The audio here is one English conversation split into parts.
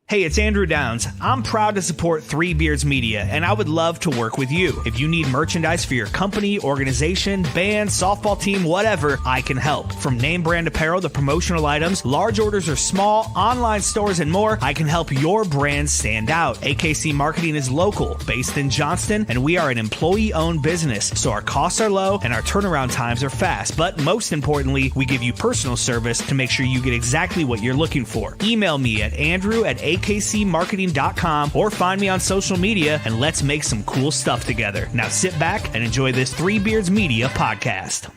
Hey, it's Andrew Downs. I'm proud to support Three Beards Media, and I would love to work with you. If you need merchandise for your company, organization, band, softball team, whatever, I can help. From name brand apparel to promotional items, large orders or small, online stores, and more, I can help your brand stand out. AKC Marketing is local, based in Johnston, and we are an employee-owned business, so our costs are low and our turnaround times are fast. But most importantly, we give you personal service to make sure you get exactly what you're looking for. Email me at andrew@akcmarketing.com or find me on social media, and let's make some cool stuff together. Now sit back and enjoy this Three Beards Media podcast.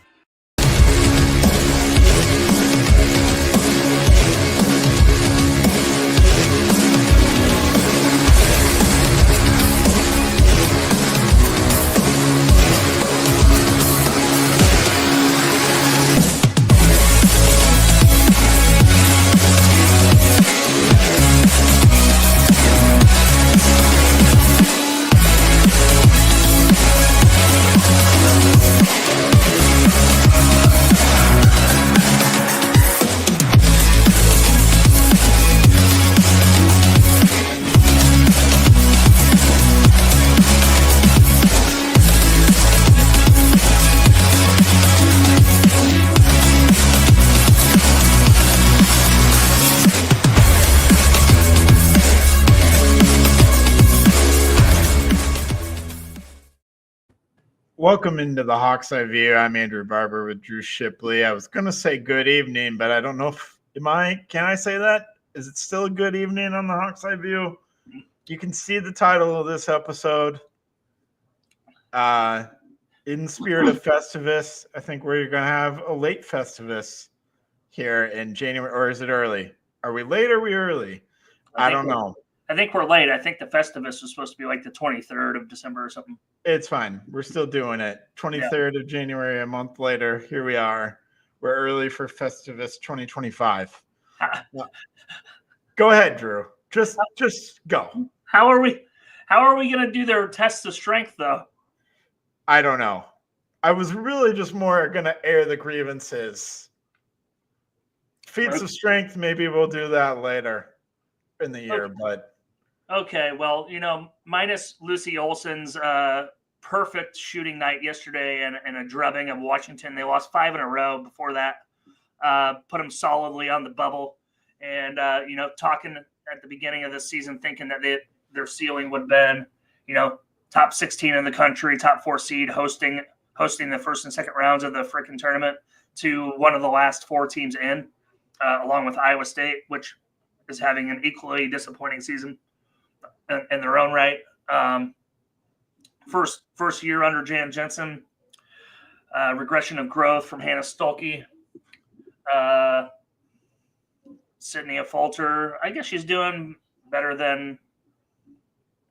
Welcome into the Hawks Eye View. I'm Andrew Barber with Drew Shipley. I was going to say good evening, but I don't know if can I say that? Is it still a good evening on the Hawks Eye View? You can see the title of this episode. In spirit of Festivus, I think we're going to have a late Festivus here in January, or is it early? Are we late or are we early? I don't know. I think we're late. I think the Festivus was supposed to be like the 23rd of December or something. It's fine. We're still doing it. 23rd of January, a month later. Here we are. We're early for Festivus 2025. Go ahead, Drew. Just go. How are we going to do their tests of strength, though? I don't know. I was really just more going to air the grievances. Feats of strength, maybe we'll do that later in the year, but. Okay, well, minus Lucy Olson's perfect shooting night yesterday and a drubbing of Washington. They lost 5 in a row before that. Put them solidly on the bubble. And, talking at the beginning of the season, thinking that their ceiling would have been, top 16 in the country, top 4 seed, hosting the first and second rounds of the freaking tournament, to one of the last 4 teams in, along with Iowa State, which is having an equally disappointing season in their own right. First year under Jan Jensen, regression of growth from Hannah Stolke. Sydney Falter, I guess she's doing better than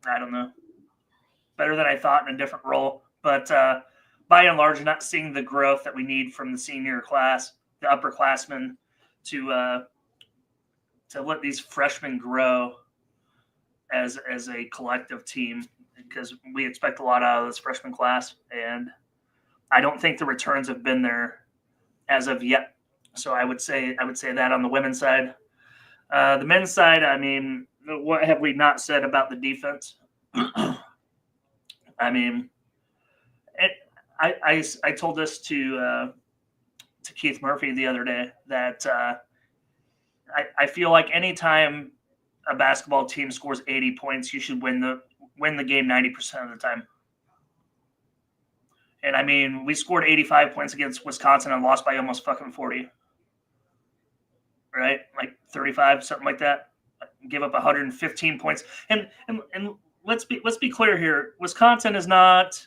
I thought in a different role. But by and large, not seeing the growth that we need from the senior class, the upperclassmen, to let these freshmen grow as a collective team, because we expect a lot out of this freshman class, and I don't think the returns have been there as of yet. So I would say that on the women's side. The men's side, I mean, what have we not said about the defense? I mean, I told this to Keith Murphy the other day that I feel like anytime a basketball team scores 80 points, you should win the game 90% of the time. And I mean, we scored 85 points against Wisconsin and lost by almost fucking 40. Right? Like 35, something like that. Give up 115 points. And let's be clear here. Wisconsin is not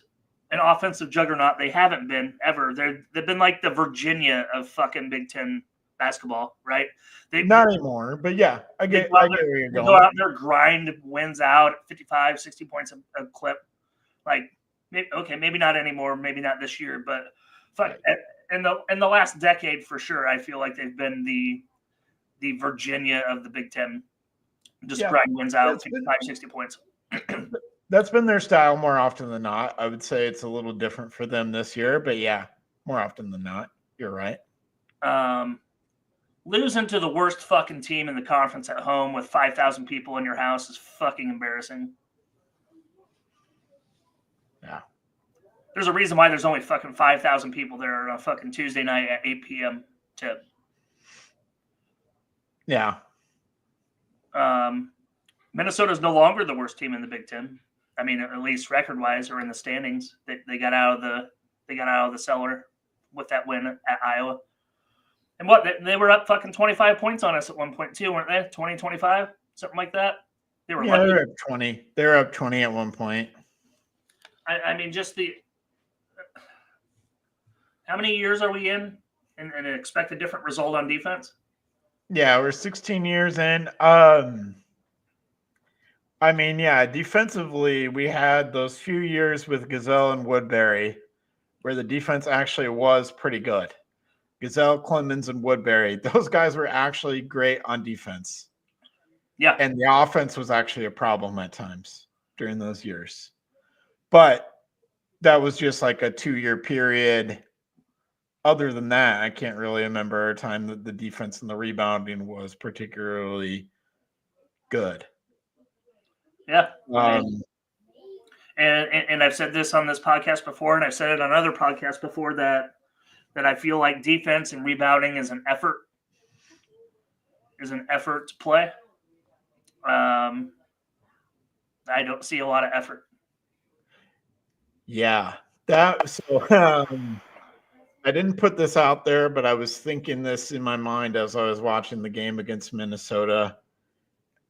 an offensive juggernaut. They haven't been ever. They've been like the Virginia of fucking Big Ten basketball, right? Not anymore, but yeah, I get where you're going. Go out there, grind wins out, 55, 60 points a clip. Like, maybe not anymore, maybe not this year, but fuck, in the last decade for sure, I feel like they've been the Virginia of the Big Ten. Just grind wins out, 55, 60 points. That's been their style more often than not. I would say it's a little different for them this year, but yeah, more often than not, you're right. Losing to the worst fucking team in the conference at home with 5,000 people in your house is fucking embarrassing. Yeah. There's a reason why there's only fucking 5,000 people there on a fucking Tuesday night at 8 p.m. tip. Yeah. Minnesota's no longer the worst team in the Big Ten. I mean, at least record-wise or in the standings. They got out of the cellar with that win at Iowa. And what, they were up fucking 25 points on us at one point too, weren't they? 20, 25? Something like that? They were lucky. They're up 20. They're up 20 at one point. I mean, just how many years are we in and expect a different result on defense? Yeah, we're 16 years in. I mean, yeah, defensively, we had those few years with Gazelle and Woodbury where the defense actually was pretty good. Gazelle, Clemens, and Woodbury, those guys were actually great on defense. Yeah. And the offense was actually a problem at times during those years. But that was just like a 2-year period. Other than that, I can't really remember a time that the defense and the rebounding was particularly good. Yeah. And I've said this on this podcast before, and I've said it on other podcasts before, that I feel like defense and rebounding is an effort to play. I don't see a lot of effort. Yeah. I didn't put this out there, but I was thinking this in my mind as I was watching the game against Minnesota.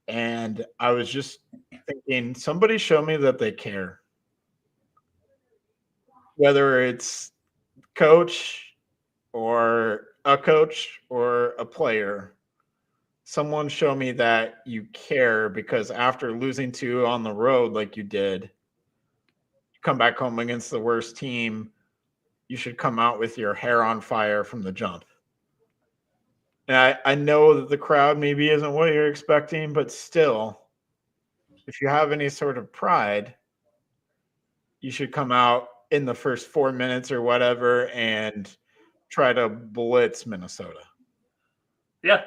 And I was just thinking, somebody show me that they care. Whether it's coach or a player, someone show me that you care, because after losing 2 on the road like you did, you come back home against the worst team, you should come out with your hair on fire from the jump. And I know that the crowd maybe isn't what you're expecting, but still, if you have any sort of pride, you should come out in the first 4 minutes or whatever and try to blitz Minnesota. Yeah.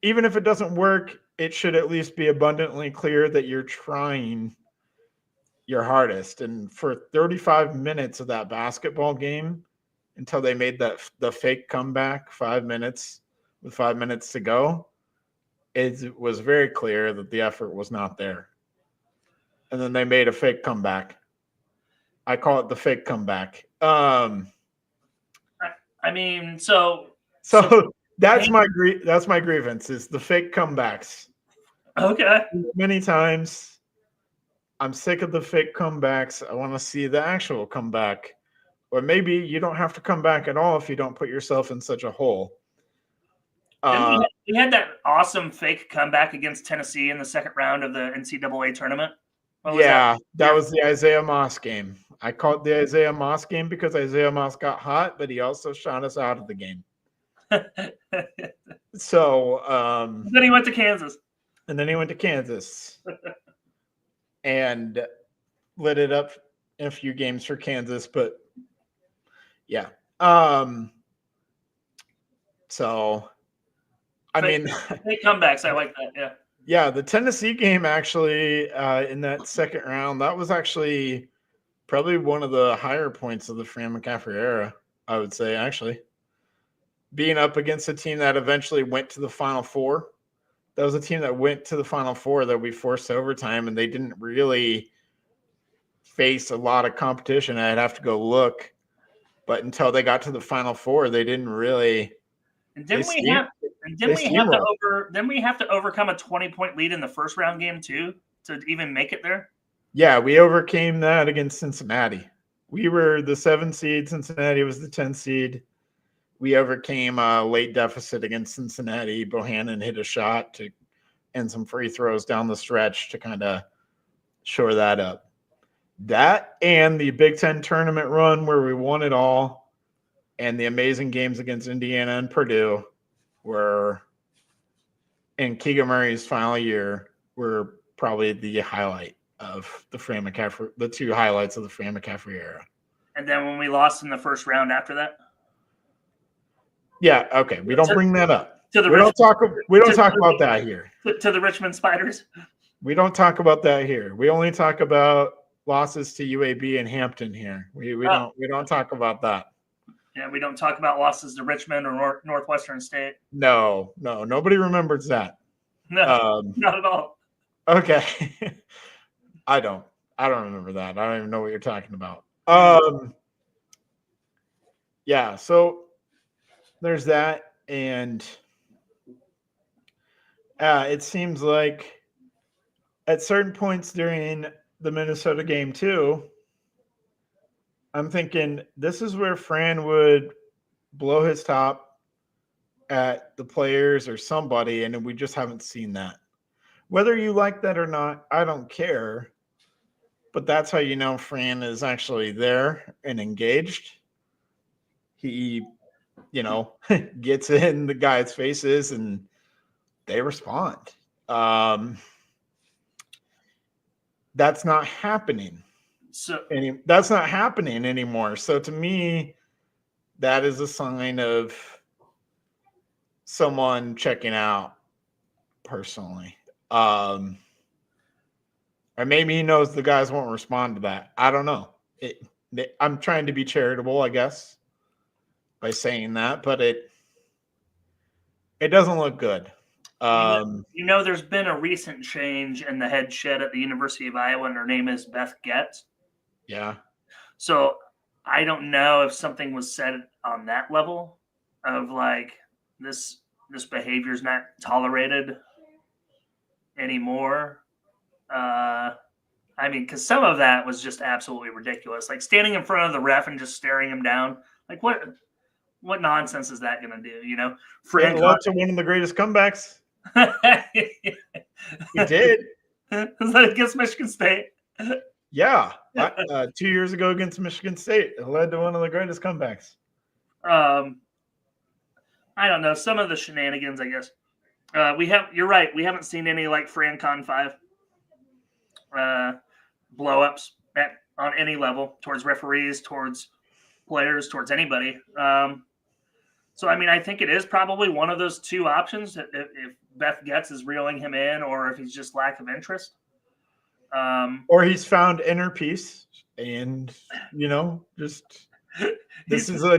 Even if it doesn't work, it should at least be abundantly clear that you're trying your hardest. And for 35 minutes of that basketball game, until they made the fake comeback, 5 minutes with 5 minutes to go, it was very clear that the effort was not there. And then they made a fake comeback. I call it the fake comeback. I mean, so that's my grievance, is the fake comebacks. Okay. Many times, I'm sick of the fake comebacks. I want to see the actual comeback. Or maybe you don't have to come back at all if you don't put yourself in such a hole. We had that awesome fake comeback against Tennessee in the second round of the NCAA tournament. That was the Isaiah Moss game. I called it the Isaiah Moss game because Isaiah Moss got hot, but he also shot us out of the game. So then he went to Kansas. And lit it up in a few games for Kansas, but yeah. So I mean, fake comebacks, I like that. Yeah. Yeah, the Tennessee game actually in that second round, that was actually probably one of the higher points of the Fran McCaffrey era, I would say, actually. Being up against a team that eventually went to the Final Four. That was a team that went to the Final Four that we forced overtime, and they didn't really face a lot of competition. I'd have to go look. But until they got to the Final Four, they didn't really – And didn't we have to overcome a 20-point lead in the first round game too to even make it there? Yeah, we overcame that against Cincinnati. We were the 7 seed. Cincinnati was the 10 seed. We overcame a late deficit against Cincinnati. Bohannon hit a shot and some free throws down the stretch to kind of shore that up. That and the Big Ten tournament run where we won it all, and the amazing games against Indiana and Purdue were, in Keegan Murray's final year, were probably the highlight of the Fran McCaffrey, the 2 highlights of the Fran McCaffrey era. And then when we lost in the first round after that? Yeah, okay. We don't bring that up. To the We don't talk to- about that here. to the Richmond Spiders. We don't talk about that here. We only talk about losses to UAB and Hampton here. We don't talk about that. Yeah, we don't talk about losses to Richmond or Northwestern State. No, nobody remembers that. No, not at all. Okay. I don't remember that. I don't even know what you're talking about. Yeah, so there's that, and it seems like at certain points during the Minnesota game too, I'm thinking this is where Fran would blow his top at the players or somebody, and we just haven't seen that. Whether you like that or not, I don't care. But that's how you know Fran is actually there and engaged. He, gets in the guys' faces and they respond. That's not happening. That's not happening anymore. So to me, that is a sign of someone checking out personally. Or maybe he knows the guys won't respond to that. I don't know. I'm trying to be charitable, I guess, by saying that, but it doesn't look good. There's been a recent change in the head shed at the University of Iowa, and her name is Beth Getz. Yeah. So I don't know if something was said on that level of like this behavior is not tolerated anymore. Because some of that was just absolutely ridiculous. Like standing in front of the ref and just staring him down. Like what nonsense is that going to do? It led to one of the greatest comebacks. He did. Is that against Michigan State? Yeah. 2 years ago against Michigan State. It led to one of the greatest comebacks. I don't know. Some of the shenanigans, I guess. You're right. We haven't seen any like FranCon 5 blow-ups on any level towards referees, towards players, towards anybody. So, I think it is probably one of those two options if Beth Getz is reeling him in or if he's just lack of interest. Or he's found inner peace and, just this is a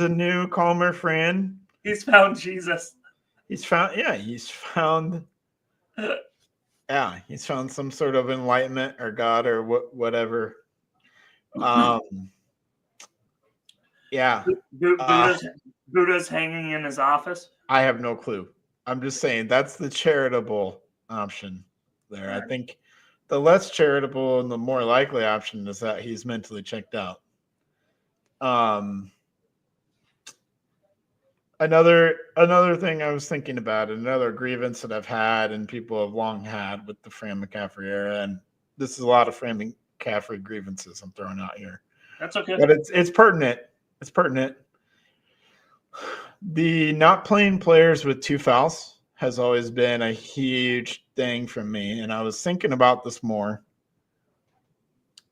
new calmer Fran. He's found Jesus. He's found some sort of enlightenment or God or whatever. Yeah. Buddha's hanging in his office. I have no clue. I'm just saying that's the charitable option there. Right. I think the less charitable and the more likely option is that he's mentally checked out. Another thing I was thinking about, another grievance that I've had and people have long had with the Fran McCaffrey era, and this is a lot of Fran McCaffrey grievances I'm throwing out here. That's okay. But it's pertinent. It's pertinent. The not playing players with 2 fouls has always been a huge thing for me, and I was thinking about this more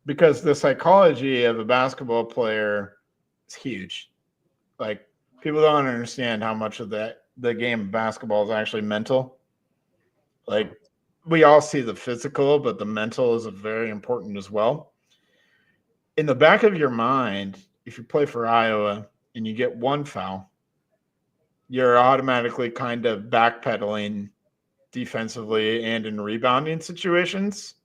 because the psychology of a basketball player is huge. Like, people don't understand how much of the game of basketball is actually mental. Like, we all see the physical, but the mental is very important as well. In the back of your mind, if you play for Iowa and you get 1 foul, you're automatically kind of backpedaling defensively and in rebounding situations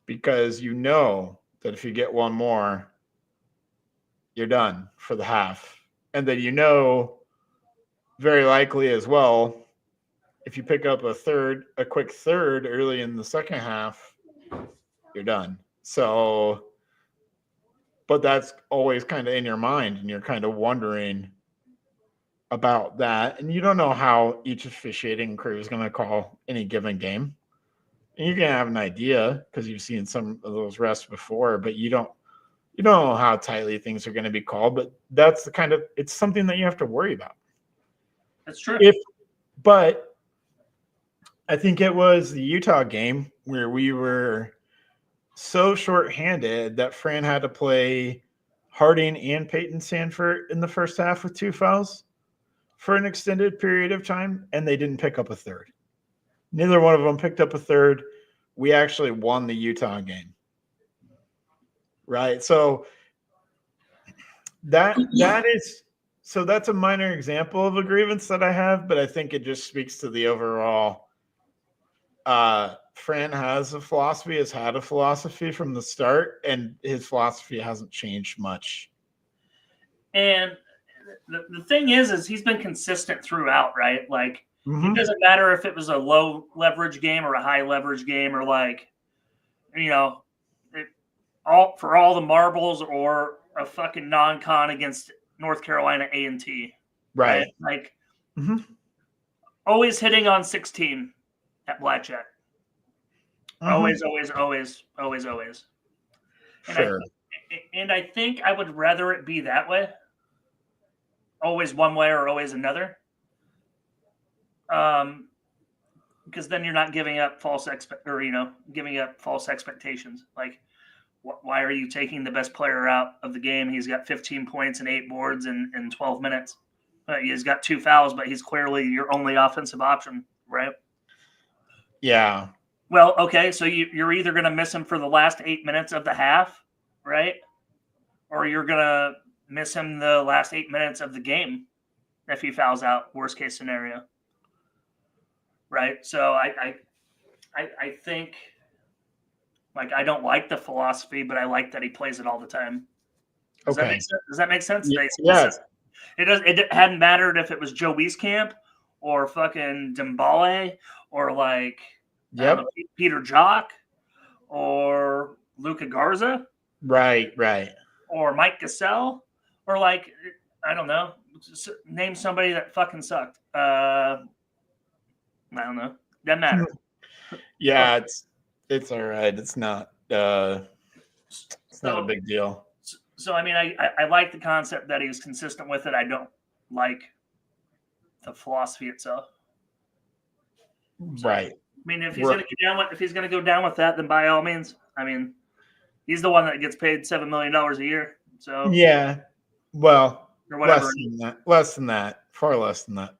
because you know that if you get 1 more, you're done for the half. And then very likely as well, if you pick up a quick third early in the second half, you're done. So, but that's always kind of in your mind, and you're kind of wondering about that. And you don't know how each officiating crew is going to call any given game. And you can have an idea because you've seen some of those refs before, but you don't know how tightly things are going to be called. But that's it's something that you have to worry about. That's true. But I think it was the Utah game where we were so shorthanded that Fran had to play Harding and Peyton Sanford in the first half with 2 fouls for an extended period of time, and they didn't pick up a third. Neither one of them picked up a third. We actually won the Utah game. Right? So that's a minor example of a grievance that I have, but I think it just speaks to the overall Fran has had a philosophy from the start, and his philosophy hasn't changed much. And the thing is he's been consistent throughout, right? Like, it doesn't matter if it was a low leverage game or a high leverage game, or like, all the marbles, or a fucking non-con against North Carolina A&T. Right? Like, always hitting on 16 at blackjack. Always. Sure. And I think I would rather it be that way. Always one way or always another. Because then you're not giving up false expectations. Like, why are you taking the best player out of the game? He's got 15 points and 8 boards in 12 minutes. He's got 2 fouls, but he's clearly your only offensive option, right? Yeah. Well, okay, so you're either going to miss him for the last 8 minutes of the half, right? Or you're going to miss him the last 8 minutes of the game if he fouls out, worst case scenario. Right? So I think, like, I don't like the philosophy, but I like that he plays it all the time. Does that make sense? Yeah. It hadn't mattered if it was Joe Wieskamp or fucking Dembele or like Peter Jock or Luka Garza. Right. Or Mike Gasol, or like, I don't know, name somebody that fucking sucked. I don't know. Doesn't matter. Yeah, it's all right. It's not a big deal. So I mean, I like the concept that he was consistent with it. I don't like the philosophy itself. Right. I mean, if he's gonna go down with that, then by all means. I mean, he's the one that gets paid $7 million a year. So yeah, well, or whatever. Less than that, far less than that.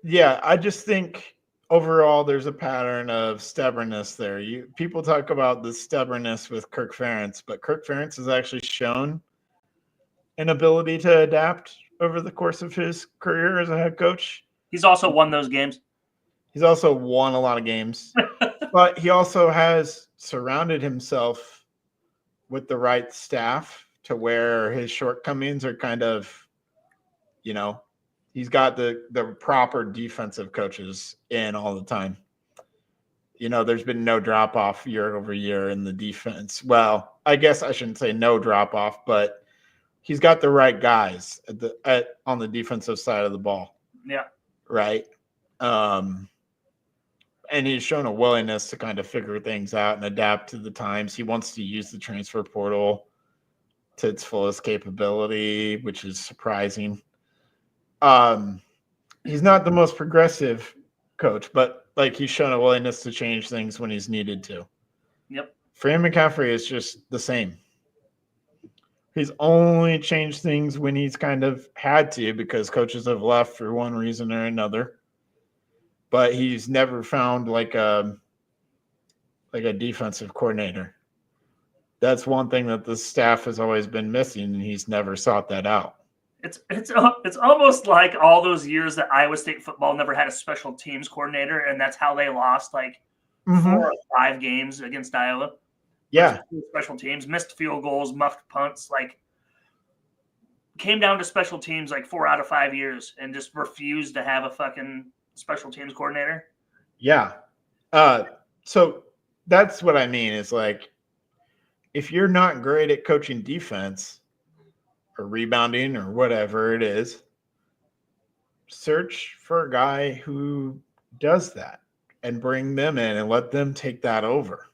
Yeah, I just think overall there's a pattern of stubbornness there. People talk about the stubbornness with Kirk Ferentz, but Kirk Ferentz has actually shown an ability to adapt over the course of his career as a head coach. He's also won those games. He's also won a lot of games, but he also has surrounded himself with the right staff to where his shortcomings are kind of, he's got the proper defensive coaches in all the time. There's been no drop off year over year in the defense. Well, I guess I shouldn't say no drop off, but he's got the right guys on the defensive side of the ball. Yeah. Right. And he's shown a willingness to kind of figure things out and adapt to the times. He wants to use the transfer portal to its fullest capability, which is surprising. He's not the most progressive coach, but like he's shown a willingness to change things when he's needed to. Yep. Fran McCaffrey is just the same. He's only changed things when he's kind of had to because coaches have left for one reason or another. But he's never found like a defensive coordinator. That's one thing that the staff has always been missing, and he's never sought that out. It's almost like all those years that Iowa State football never had a special teams coordinator, and that's how they lost like 4 or 5 games against Iowa. Yeah, special teams, missed field goals, muffed punts, like came down to special teams like 4 out of 5 years, and just refused to have a fucking special teams coordinator. Yeah. So that's what I mean is like, if you're not great at coaching defense or rebounding or whatever it is, search for a guy who does that and bring them in and let them take that over.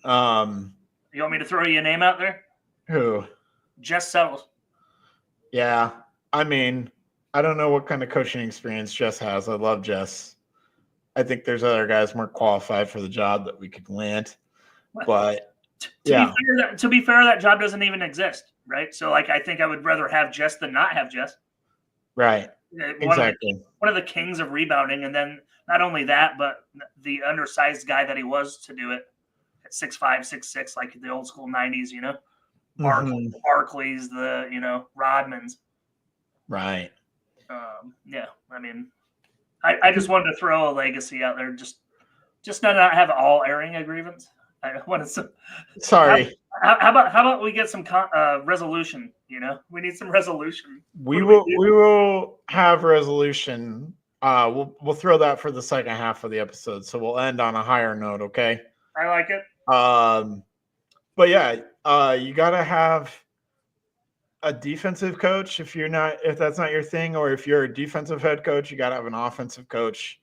You want me to throw you a name out there? Who? Jess Settles. Yeah. I mean, I don't know what kind of coaching experience Jess has. I love Jess. I think there's other guys more qualified for the job that we could land. But To be fair, that job doesn't even exist, right? So, like, I think I would rather have Jess than not have Jess. Right. Exactly. One of the kings of rebounding, and then not only that, but the undersized guy that he was to do it at 6'5", 6'6", like the old school 90s, you know? Barkley's, Rodman's. Right. Yeah, I mean, I just wanted to throw a legacy out there, just to not have all airing a grievance. I wanted some. Sorry. How about we get some resolution? We need some resolution. We will have resolution. We'll throw that for the second half of the episode, so we'll end on a higher note. Okay. I like it. But yeah, you gotta have a defensive coach if that's not your thing, or if you're a defensive head coach, you gotta have an offensive coach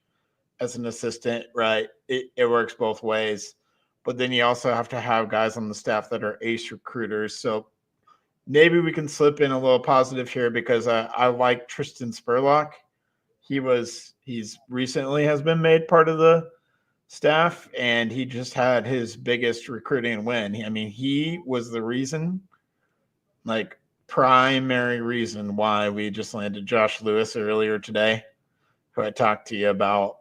as an assistant, right? It works both ways. But then you also have to have guys on the staff that are ace recruiters. So maybe we can slip in a little positive here because I like Tristan Spurlock. He's recently has been made part of the staff, and he just had his biggest recruiting win. I mean, he was the reason, like primary reason why we just landed Josh Lewis earlier today, who I talked to you about.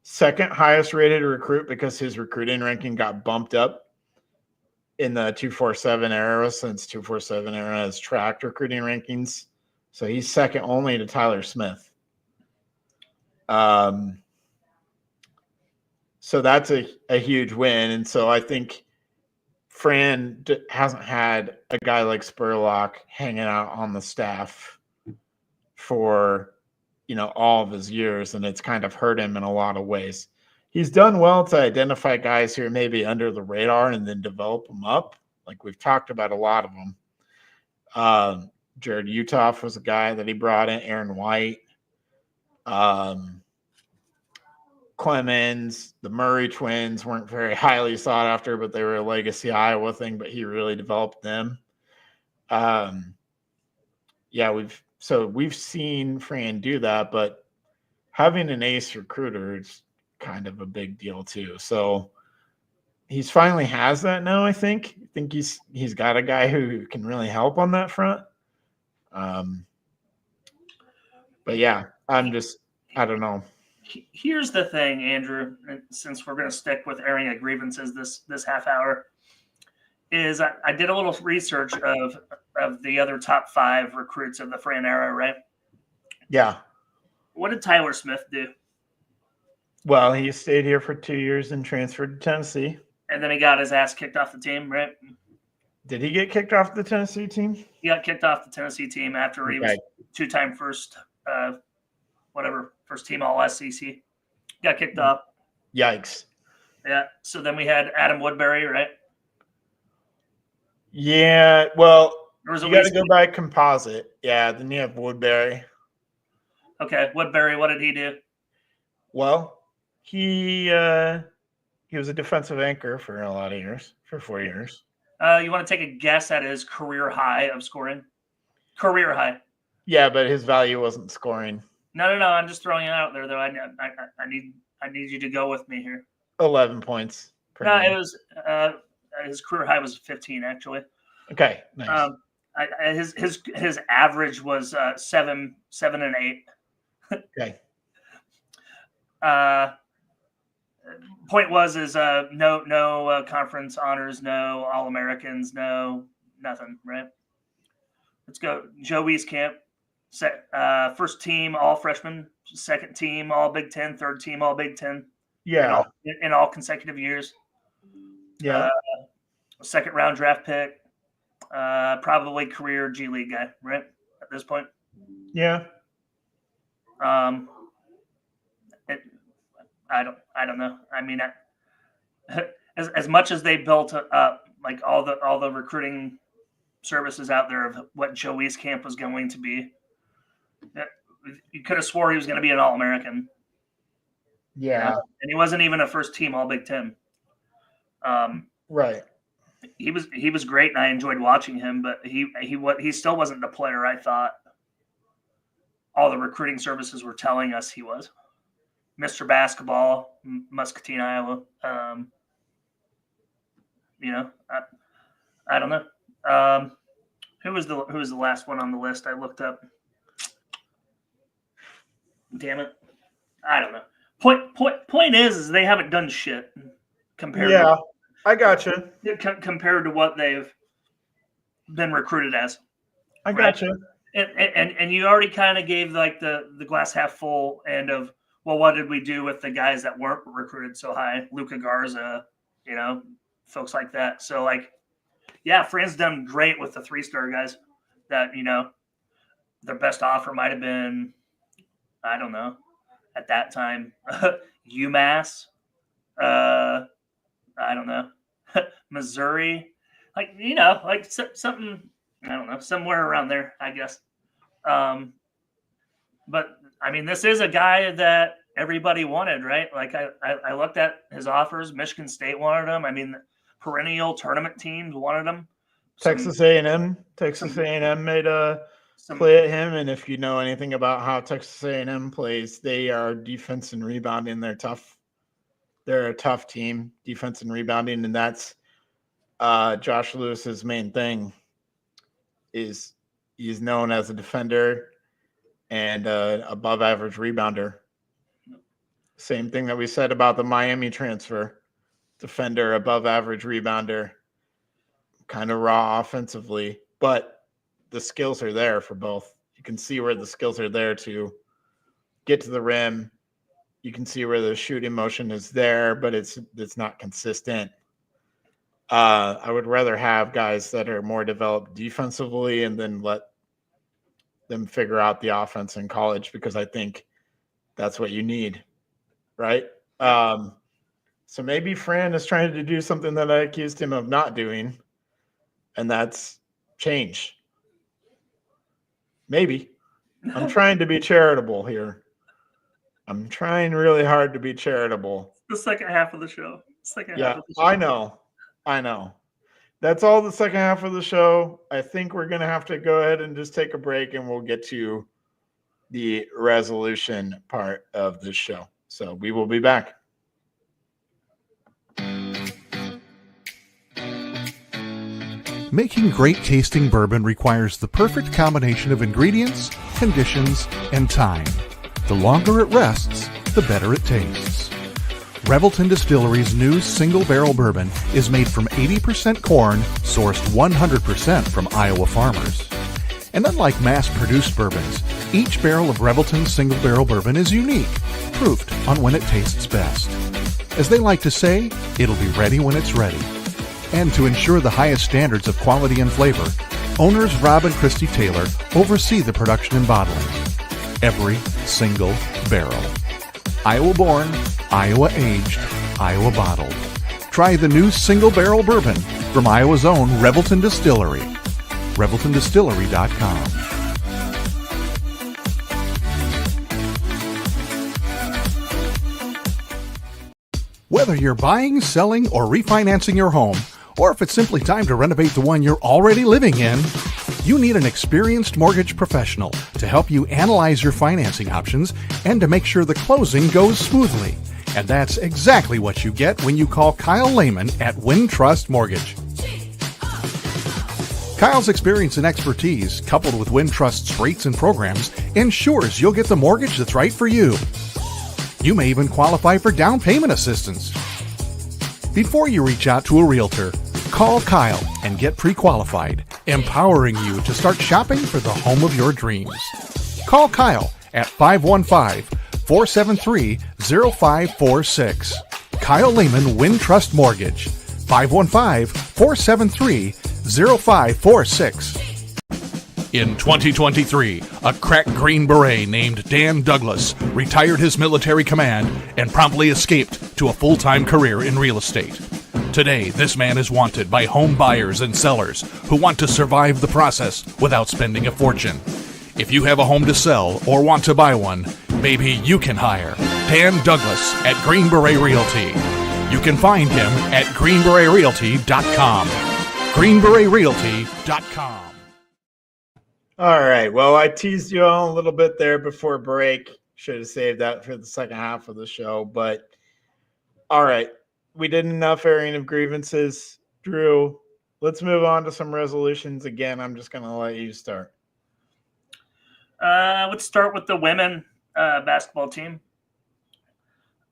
Second highest rated recruit because his recruiting ranking got bumped up in the 247 era since 247 era has tracked recruiting rankings. So he's second only to Tyler Smith. So that's a huge win. And so I think Fran hasn't had a guy like Spurlock hanging out on the staff for all of his years, and it's kind of hurt him in a lot of ways. He's done well to identify guys who are maybe under the radar and then develop them up. Like we've talked about a lot of them. Jared Utoff was a guy that he brought in, Aaron White, Clemens, the Murray twins weren't very highly sought after, but they were a legacy Iowa thing, but he really developed them. We've seen Fran do that, but having an ace recruiter is kind of a big deal too. So he's finally has that now. I think he's got a guy who can really help on that front. But yeah, I don't know. Here's the thing, Andrew, since we're going to stick with airing of grievances this half hour, is I did a little research of the other top 5 recruits of the Fran era, right? Yeah. What did Tyler Smith do? Well, he stayed here for 2 years and transferred to Tennessee. And then he got his ass kicked off the team, right? Did he get kicked off the Tennessee team? He got kicked off the Tennessee team after he was 2-time first team All SEC. Got kicked off. Yikes. Yeah. So then we had Adam Woodbury, right? Yeah. Well, you got to go by composite. Yeah. Then you have Woodbury. Okay. Woodbury, what did he do? Well, he was a defensive anchor for a lot of years, for 4 years. You want to take a guess at his career high of scoring? Career high. Yeah, but his value wasn't scoring. No. I'm just throwing it out there, though. I need you to go with me here. 11 points. No, it was his career high was 15, actually. Okay, nice. His average was 7 and 8. Okay. Point is no conference honors, no All-Americans, no nothing, right? Let's go. Joe Wieskamp, first team All Freshman, second team All Big Ten, third team All Big Ten. Yeah. In all consecutive years. Yeah. Second round draft pick, probably career G League guy, right? At this point. Yeah. I don't know. I mean, as much as they built up, like all the recruiting services out there of what Joe Wieskamp was going to be, you could have swore he was going to be an All-American. Yeah. And he wasn't even a first team All Big Ten. Right. He was great, and I enjoyed watching him, but he still wasn't the player I thought all the recruiting services were telling us he was. Mr. Basketball, Muscatine, Iowa. I don't know. Who was the last one on the list I looked up? Damn it. I don't know. Point is they haven't done shit compared Yeah, I got you. compared to what they've been recruited as. I got you. And you already kind of gave like the glass half full end of, well, what did we do with the guys that weren't recruited so high? Luca Garza, folks like that. So like, yeah, Fran's done great with the 3-star guys that, their best offer might have been, I don't know, at that time, UMass, I don't know, Missouri, like, like something, I don't know, somewhere around there, I guess. But I mean, this is a guy that everybody wanted, right? Like I looked at his offers. Michigan State wanted him. I mean, perennial tournament teams wanted him. Texas A&M made a play at him, and if you know anything about how Texas A&M plays, they are defense and rebounding. They're tough. They're a tough team, defense and rebounding, and that's Josh Lewis's main thing. Is he's known as a defender and above average rebounder. Same thing that we said about the Miami transfer. Defender, above average rebounder, kind of raw offensively, but the skills are there for both. You can see where the skills are there to get to the rim. You can see where the shooting motion is there, but it's not consistent. I would rather have guys that are more developed defensively and then let them figure out the offense in college, because I think that's what you need, right? So maybe Fran is trying to do something that I accused him of not doing, and that's change. Maybe. I'm trying to be charitable here. I'm trying really hard to be charitable. The second half of the show. I know. That's all the second half of the show. I think we're going to have to go ahead and just take a break, and we'll get to the resolution part of this show. So we will be back. Making great tasting bourbon requires the perfect combination of ingredients, conditions, and time. The longer it rests, the better it tastes. Revelton Distillery's new single barrel bourbon is made from 80% corn, sourced 100% from Iowa farmers. And unlike mass-produced bourbons, each barrel of Revelton's single barrel bourbon is unique, proofed on when it tastes best. As they like to say, it'll be ready when it's ready. And to ensure the highest standards of quality and flavor, owners Rob and Christy Taylor oversee the production and bottling. Every single barrel. Iowa born, Iowa aged, Iowa bottled. Try the new single barrel bourbon from Iowa's own Revelton Distillery. ReveltonDistillery.com. Whether you're buying, selling, or refinancing your home, or if it's simply time to renovate the one you're already living in, you need an experienced mortgage professional to help you analyze your financing options and to make sure the closing goes smoothly. And that's exactly what you get when you call Kyle Lehman at Wintrust Mortgage. Kyle's experience and expertise, coupled with Wintrust's rates and programs, ensures you'll get the mortgage that's right for you. You may even qualify for down payment assistance. Before you reach out to a realtor, call Kyle and get pre-qualified, empowering you to start shopping for the home of your dreams. Call Kyle at 515-473-0546. Kyle Lehman Wintrust Mortgage, 515-473-0546. In 2023, a crack Green Beret named Dan Douglas retired his military command and promptly escaped to a full-time career in real estate. Today, this man is wanted by home buyers and sellers who want to survive the process without spending a fortune. If you have a home to sell or want to buy one, maybe you can hire Dan Douglas at Green Beret Realty. You can find him at greenberetrealty.com. greenberetrealty.com. All right. Well, I teased you all a little bit there before break. Should have saved that for the second half of the show. But all right, we did enough airing of grievances. Drew, let's move on to some resolutions again. I'm just going to let you start. Let's start with the women basketball team.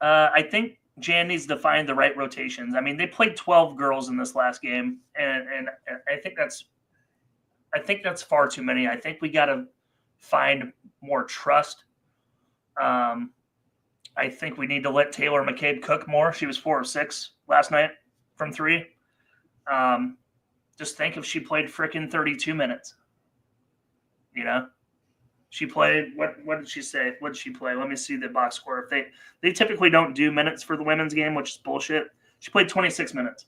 I think Jan needs to find the right rotations. I mean, they played 12 girls in this last game, and I think that's far too many. I think we got to find more trust. I think we need to let Taylor McCabe cook more. She was 4 of 6 last night from 3. Just think if she played frickin' 32 minutes. She played, what did she say? What did she play? Let me see the box score. If they typically don't do minutes for the women's game, which is bullshit. She played 26 minutes.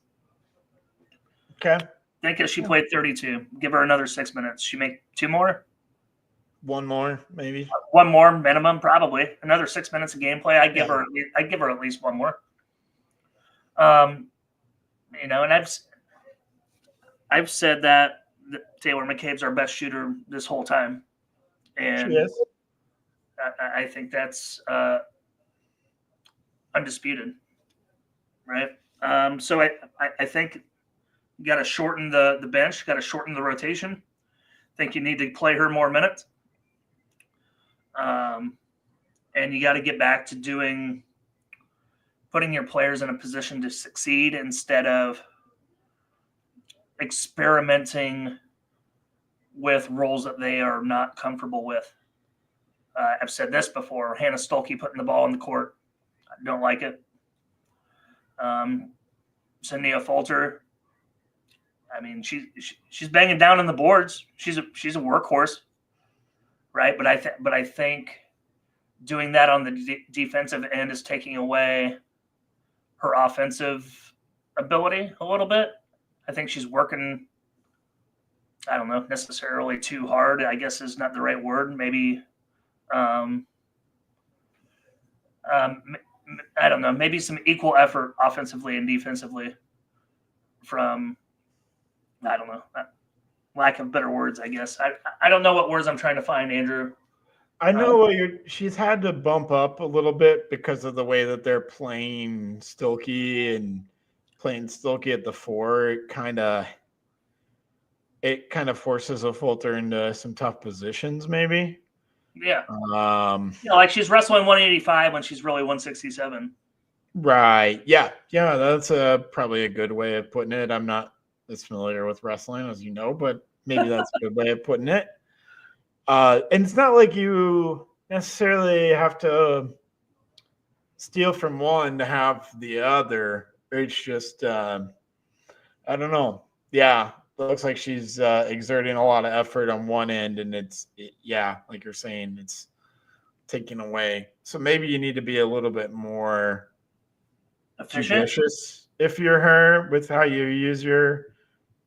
Okay. Think if she played 32, give her another 6 minutes. She make 2 more? 1 more, maybe. 1 more minimum, probably. Another 6 minutes of gameplay. I'd give her at least 1 more. And I've said that Taylor McCabe's our best shooter this whole time. And She is. I think that's undisputed, right? So I think you got to shorten the bench, got to shorten the rotation. I think you need to play her more minutes. And you got to get back to putting your players in a position to succeed instead of experimenting with roles that they are not comfortable with. I've said this before. Hannah Stolke putting the ball in the court. I don't like it. Cynthia Falter. I mean, she's banging down on the boards. She's a workhorse, right? But I think doing that on the defensive end is taking away her offensive ability a little bit. I think she's working, I don't know, necessarily too hard, I guess is not the right word. Maybe, I don't know, maybe some equal effort offensively and defensively from, I don't know, lack of better words, I guess. I don't know what words I'm trying to find, Andrew. I know she's had to bump up a little bit because of the way that they're playing Stolke and playing Stolke at the 4. It kind of forces a Fulter into some tough positions, maybe. Yeah. Like she's wrestling 185 when she's really 167. Right. Yeah. Yeah. That's probably a good way of putting it. I'm not as familiar with wrestling as you know, but maybe that's a good way of putting it. And it's not like you necessarily have to steal from one to have the other. It's just, I don't know. Yeah. It looks like she's exerting a lot of effort on one end, and like you're saying, it's taken away. So maybe you need to be a little bit more judicious if you're her with how you use your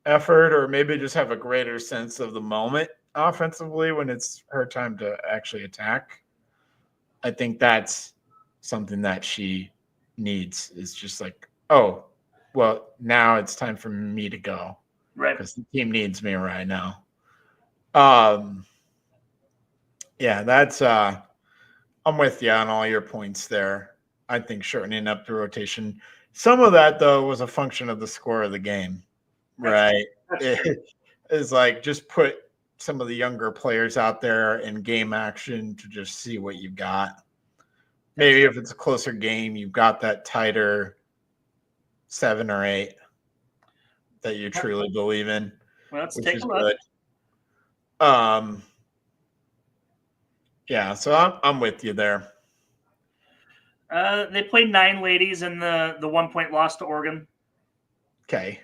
effort, or maybe just have a greater sense of the moment offensively when it's her time to actually attack. I think that's something that she needs, is just like, oh, well, now it's time for me to go. Right. Because the team needs me right now. Yeah, that's I'm with you on all your points there. I think shortening up the rotation. Some of that, though, was a function of the score of the game. Right. It's like just put some of the younger players out there in game action to just see what you've got. Maybe if it's a closer game, you've got that tighter 7 or 8 that you truly believe in, let's which take is a look. good. Yeah, so I'm with you there. They played 9 ladies in the 1-point loss to Oregon. Okay.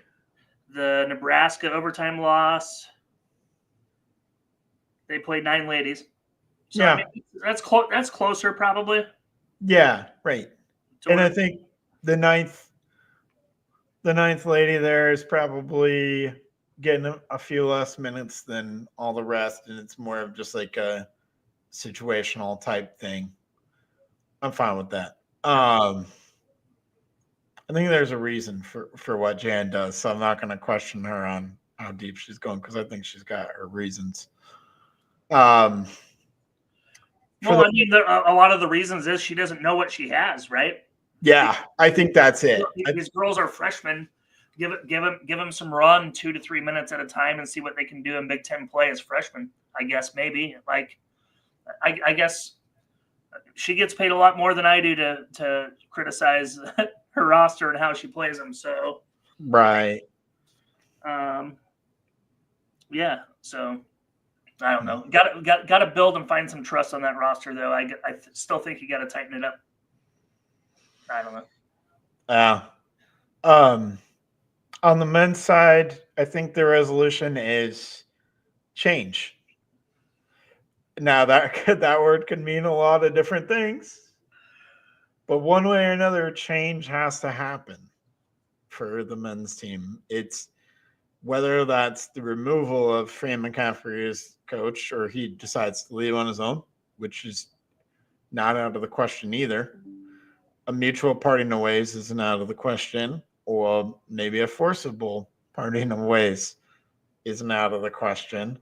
The Nebraska overtime loss. They played 9 ladies. So yeah, I mean, that's closer probably. Yeah, right. And I think the ninth lady there is probably getting a few less minutes than all the rest, and it's more of just like a situational type thing. I'm fine with that. I think there's a reason for what Jan does, so I'm not going to question her on how deep she's going because I think she's got her reasons. Well, I mean, a lot of the reasons is she doesn't know what she has, right? Yeah, I think that's it. These girls are freshmen. Give him some run 2 to 3 minutes at a time and see what they can do in Big Ten play as freshmen. I guess maybe I guess she gets paid a lot more than I do to criticize her roster and how she plays them. So right. Yeah. So I don't know. Got to build and find some trust on that roster, though. I still think you got to tighten it up. I don't know. On the men's side, I think the resolution is change. Now that word could mean a lot of different things, but one way or another, change has to happen for the men's team. It's whether that's the removal of Fran McCaffrey as coach, or he decides to leave on his own, which is not out of the question either. A mutual parting of ways isn't out of the question, or maybe a forcible parting of ways isn't out of the question.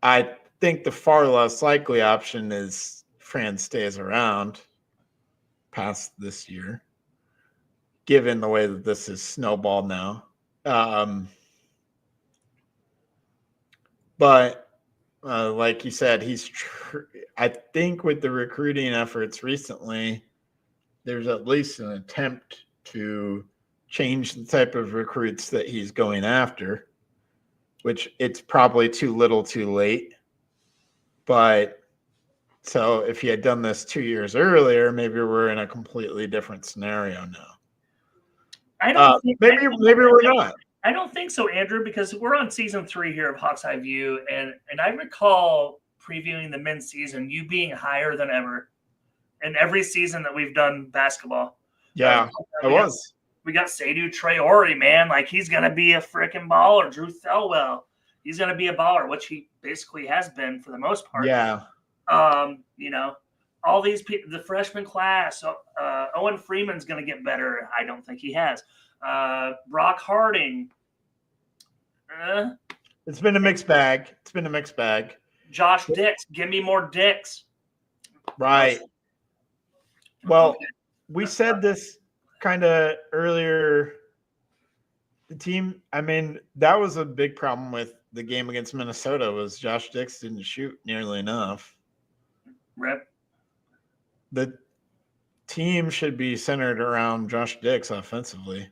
I think the far less likely option is Fran stays around past this year, given the way that this is snowballed now. But like you said, I think with the recruiting efforts recently, there's at least an attempt to change the type of recruits that he's going after, which it's probably too little too late. But so if he had done this 2 years earlier, maybe we're in a completely different scenario now. Maybe we're not. I don't think so, Andrew, because we're on season 3 here of Hawks Eye View, and I recall previewing the men's season, you being higher than ever in every season that we've done basketball. Yeah, it was. We got Seydou Traore, man. Like, he's going to be a freaking baller. Drew Thelwell, he's going to be a baller, which he basically has been for the most part. Yeah. All these people, the freshman class, Owen Freeman's going to get better. I don't think he has. Brock Harding. It's been a mixed bag. Josh Dix. Give me more Dix. Right. Well, we said this kind of earlier. The team, I mean, that was a big problem with the game against Minnesota was Josh Dix didn't shoot nearly enough. Rep. The team should be centered around Josh Dix offensively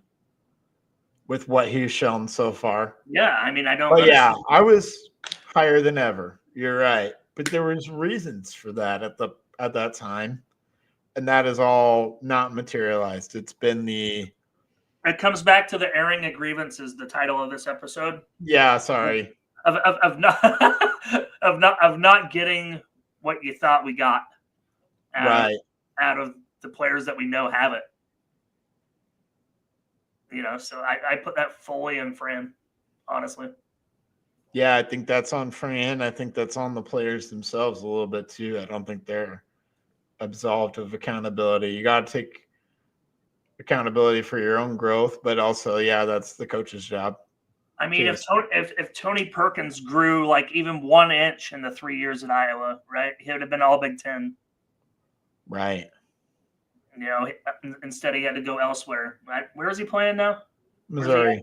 with what he's shown so far. Yeah, I mean, I don't. But yeah, I was higher than ever. You're right, but there was reasons for that at that time, and that is all not materialized. It's been It comes back to the airing of grievances. The title of this episode. Yeah, sorry. Of not getting what you thought we got. Out of the players that we know have it. So I put that fully in Fran, honestly. Yeah, I think that's on Fran. I think that's on the players themselves a little bit too. I don't think they're absolved of accountability. You got to take accountability for your own growth, but also, yeah, that's the coach's job. I mean, if Tony Perkins grew like even 1 inch in the 3 years at Iowa, right, he would have been all Big Ten. Right. Instead he had to go elsewhere. Right? Where is he playing now? Missouri.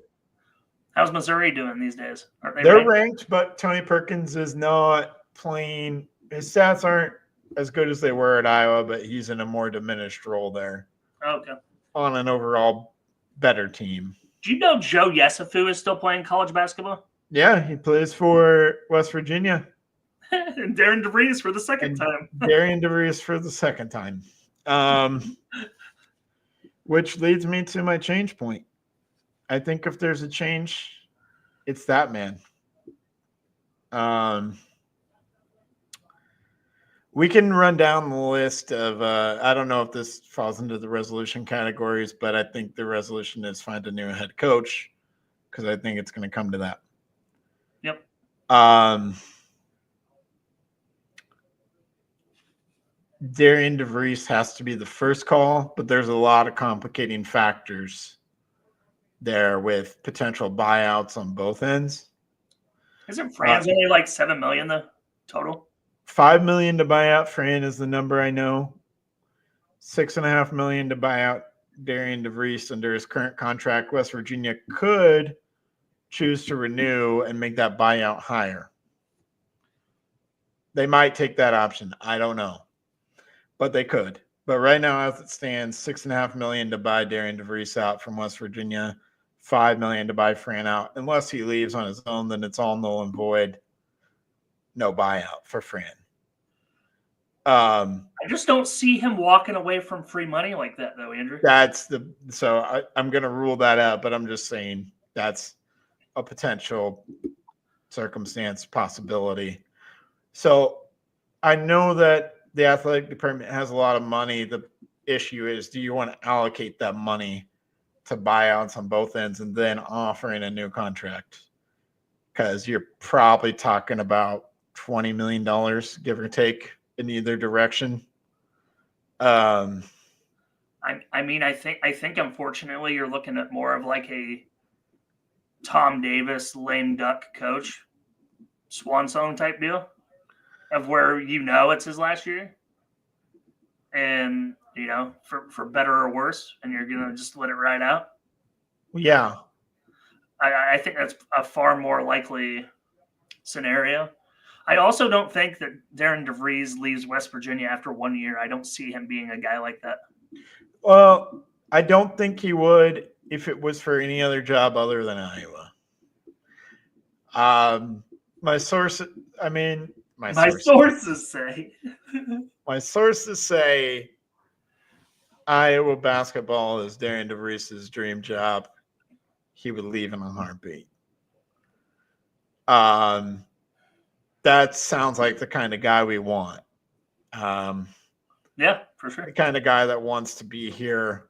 How's Missouri doing these days? They're ranked, but Tony Perkins is not playing. His stats aren't as good as they were at Iowa, but he's in a more diminished role there. Okay. On an overall better team. Do you know Joe Yesufu is still playing college basketball? Yeah, he plays for West Virginia. And Darren DeVries for the second time. Darren DeVries for the second time. Which leads me to my change point. I think if there's a change, it's that man. We can run down the list of I don't know if this falls into the resolution categories, but I think the resolution is find a new head coach because I think it's going to come to that. Yep. Darren DeVries has to be the first call, but there's a lot of complicating factors there with potential buyouts on both ends. Isn't Fran's only like $7 million though total? $5 million to buy out Fran is the number I know. $6.5 million to buy out Darian DeVries under his current contract, West Virginia could choose to renew and make that buyout higher. They might take that option. I don't know, but they could. But right now, as it stands, $6.5 million to buy Darian DeVries out from West Virginia, $5 million to buy Fran out. Unless he leaves on his own, then it's all null and void. No buyout for Fran. I just don't see him walking away from free money like that, though, Andrew. I'm going to rule that out, but I'm just saying that's a potential circumstance, possibility. So I know that the athletic department has a lot of money. The issue is, do you want to allocate that money to buyouts on both ends and then offering a new contract? Because you're probably talking about $20 million, give or take, in either direction. I think unfortunately you're looking at more of like a Tom Davis lame duck coach, swan song type deal, of where it's his last year, and for better or worse, and you're gonna just let it ride out. Yeah, I think that's a far more likely scenario. I also don't think that Darren DeVries leaves West Virginia after 1 year. I don't see him being a guy like that. Well, I don't think he would if it was for any other job other than Iowa. My sources say Iowa basketball is Darren DeVries' dream job. He would leave in a heartbeat. That sounds like the kind of guy we want. Yeah, for sure. The kind of guy that wants to be here.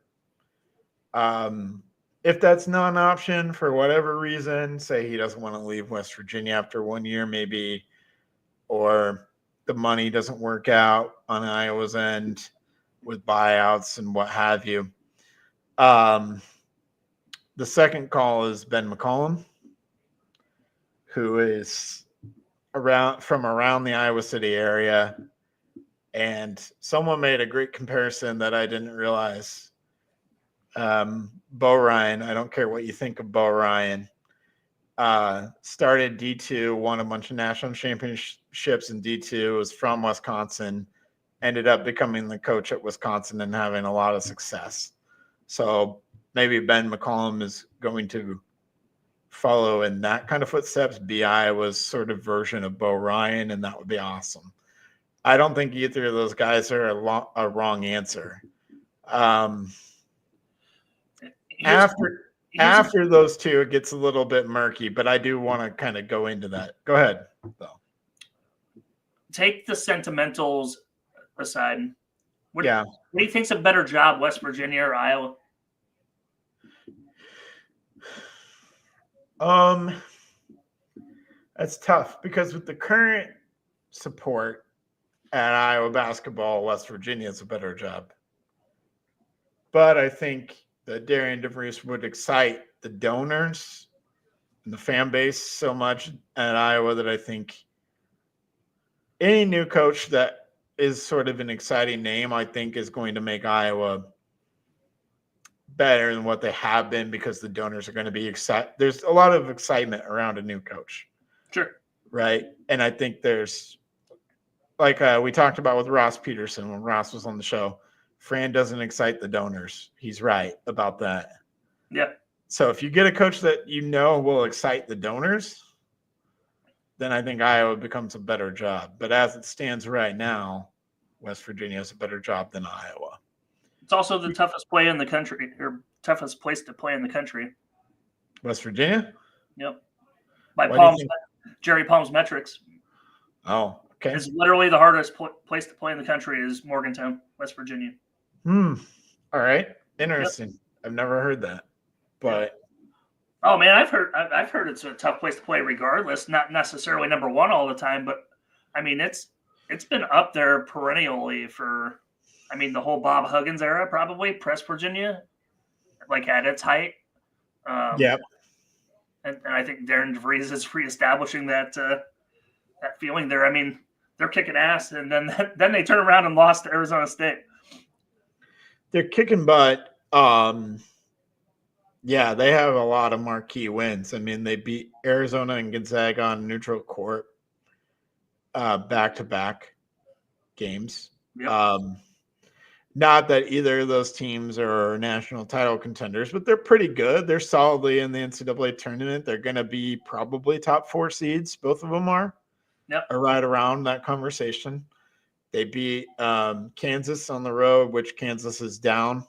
If that's not an option for whatever reason, say he doesn't want to leave West Virginia after 1 year, maybe, or the money doesn't work out on Iowa's end with buyouts and what have you. The second call is Ben McCollum, who is from around the Iowa City area. And someone made a great comparison that I didn't realize. Bo Ryan, I don't care what you think of Bo Ryan, started D2, won a bunch of national championships in D2, was from Wisconsin, ended up becoming the coach at Wisconsin and having a lot of success. So maybe Ben McCollum is going to follow in that kind of footsteps, be Iowa's sort of version of Bo Ryan, and that would be awesome. I don't think either of those guys are a wrong answer. After those two, it gets a little bit murky, but I do want to kind of go into that. Go ahead, though. Take the sentimentals aside. What do you think's a better job, West Virginia or Iowa? That's tough because with the current support at Iowa basketball, West Virginia is a better job. But I think that Darian DeVries would excite the donors and the fan base so much at Iowa that I think any new coach that is sort of an exciting name, I think, is going to make Iowa better than what they have been because the donors are going to be excited. There's a lot of excitement around a new coach. Sure. Right. And I think there's, like we talked about with Ross Peterson when Ross was on the show, Fran doesn't excite the donors. He's right about that. Yeah. So if you get a coach that will excite the donors, then I think Iowa becomes a better job. But as it stands right now, West Virginia has a better job than Iowa. It's also the toughest play in the country, or toughest place to play in the country. West Virginia? Yep. By Jerry Palm's metrics. Oh, okay. It's literally the hardest place to play in the country is Morgantown, West Virginia. All right. Interesting. Yep. I've never heard that. But oh man, I've heard it's a tough place to play regardless. Not necessarily number one all the time, but I mean it's been up there perennially for the whole Bob Huggins era, probably Press Virginia, like at its height. Yep. And I think Darren DeVries is reestablishing that feeling there. I mean, they're kicking ass, and then they turn around and lost to Arizona State. They're kicking butt. Yeah, they have a lot of marquee wins. I mean, they beat Arizona and Gonzaga on neutral court back-to-back games. Yep. Not that either of those teams are national title contenders, but they're pretty good. They're solidly in the NCAA tournament. They're going to be probably top 4 seeds. Both of them are right around that conversation. They beat Kansas on the road, which Kansas is down.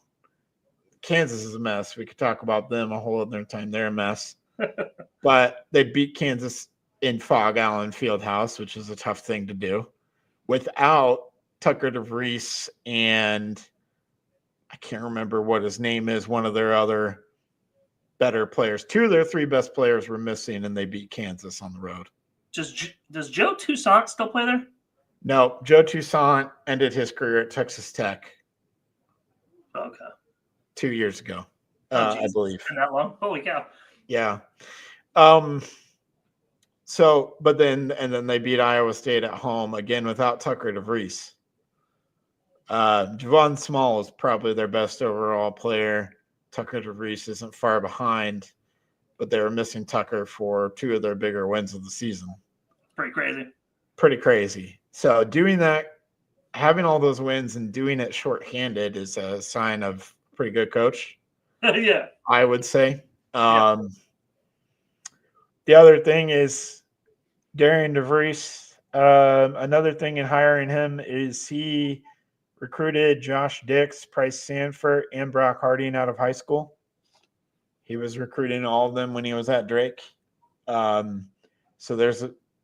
Kansas is a mess. We could talk about them a whole other time. They're a mess. But they beat Kansas in Fog Allen Fieldhouse, which is a tough thing to do, without Tucker DeVries and I can't remember what his name is, one of their other better players. 2 of their 3 best players were missing, and they beat Kansas on the road. Does Joe Toussaint still play there? No, Joe Toussaint ended his career at Texas Tech. Okay. 2 years ago, I believe. Been that long? Holy cow! Yeah. So, but then they beat Iowa State at home again without Tucker DeVries. Javon Small is probably their best overall player. Tucker DeVries isn't far behind, but they were missing Tucker for 2 of their bigger wins of the season. Pretty crazy. So doing that, having all those wins and doing it shorthanded is a sign of pretty good coach. Yeah, I would say. The other thing is Darian DeVries. Another thing in hiring him is he recruited Josh Dix, Price Sanford, and Brock Harding out of high school. He was recruiting all of them when he was at Drake. So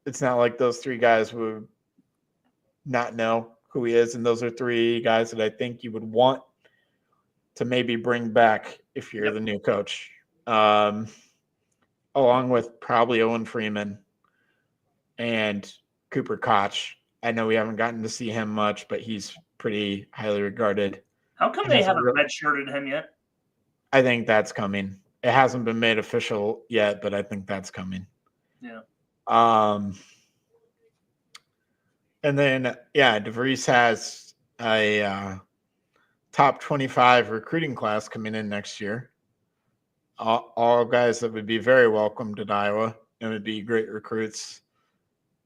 it's not like those 3 guys would not know who he is. And those are 3 guys that I think you would want to maybe bring back if you're the new coach. Along with probably Owen Freeman and Cooper Koch. I know we haven't gotten to see him much, but he's pretty highly regarded. How come they haven't redshirted him yet? I think that's coming. It hasn't been made official yet, but I think that's coming. Yeah. And then, DeVries has a top 25 recruiting class coming in next year. All guys that would be very welcomed at Iowa and would be great recruits.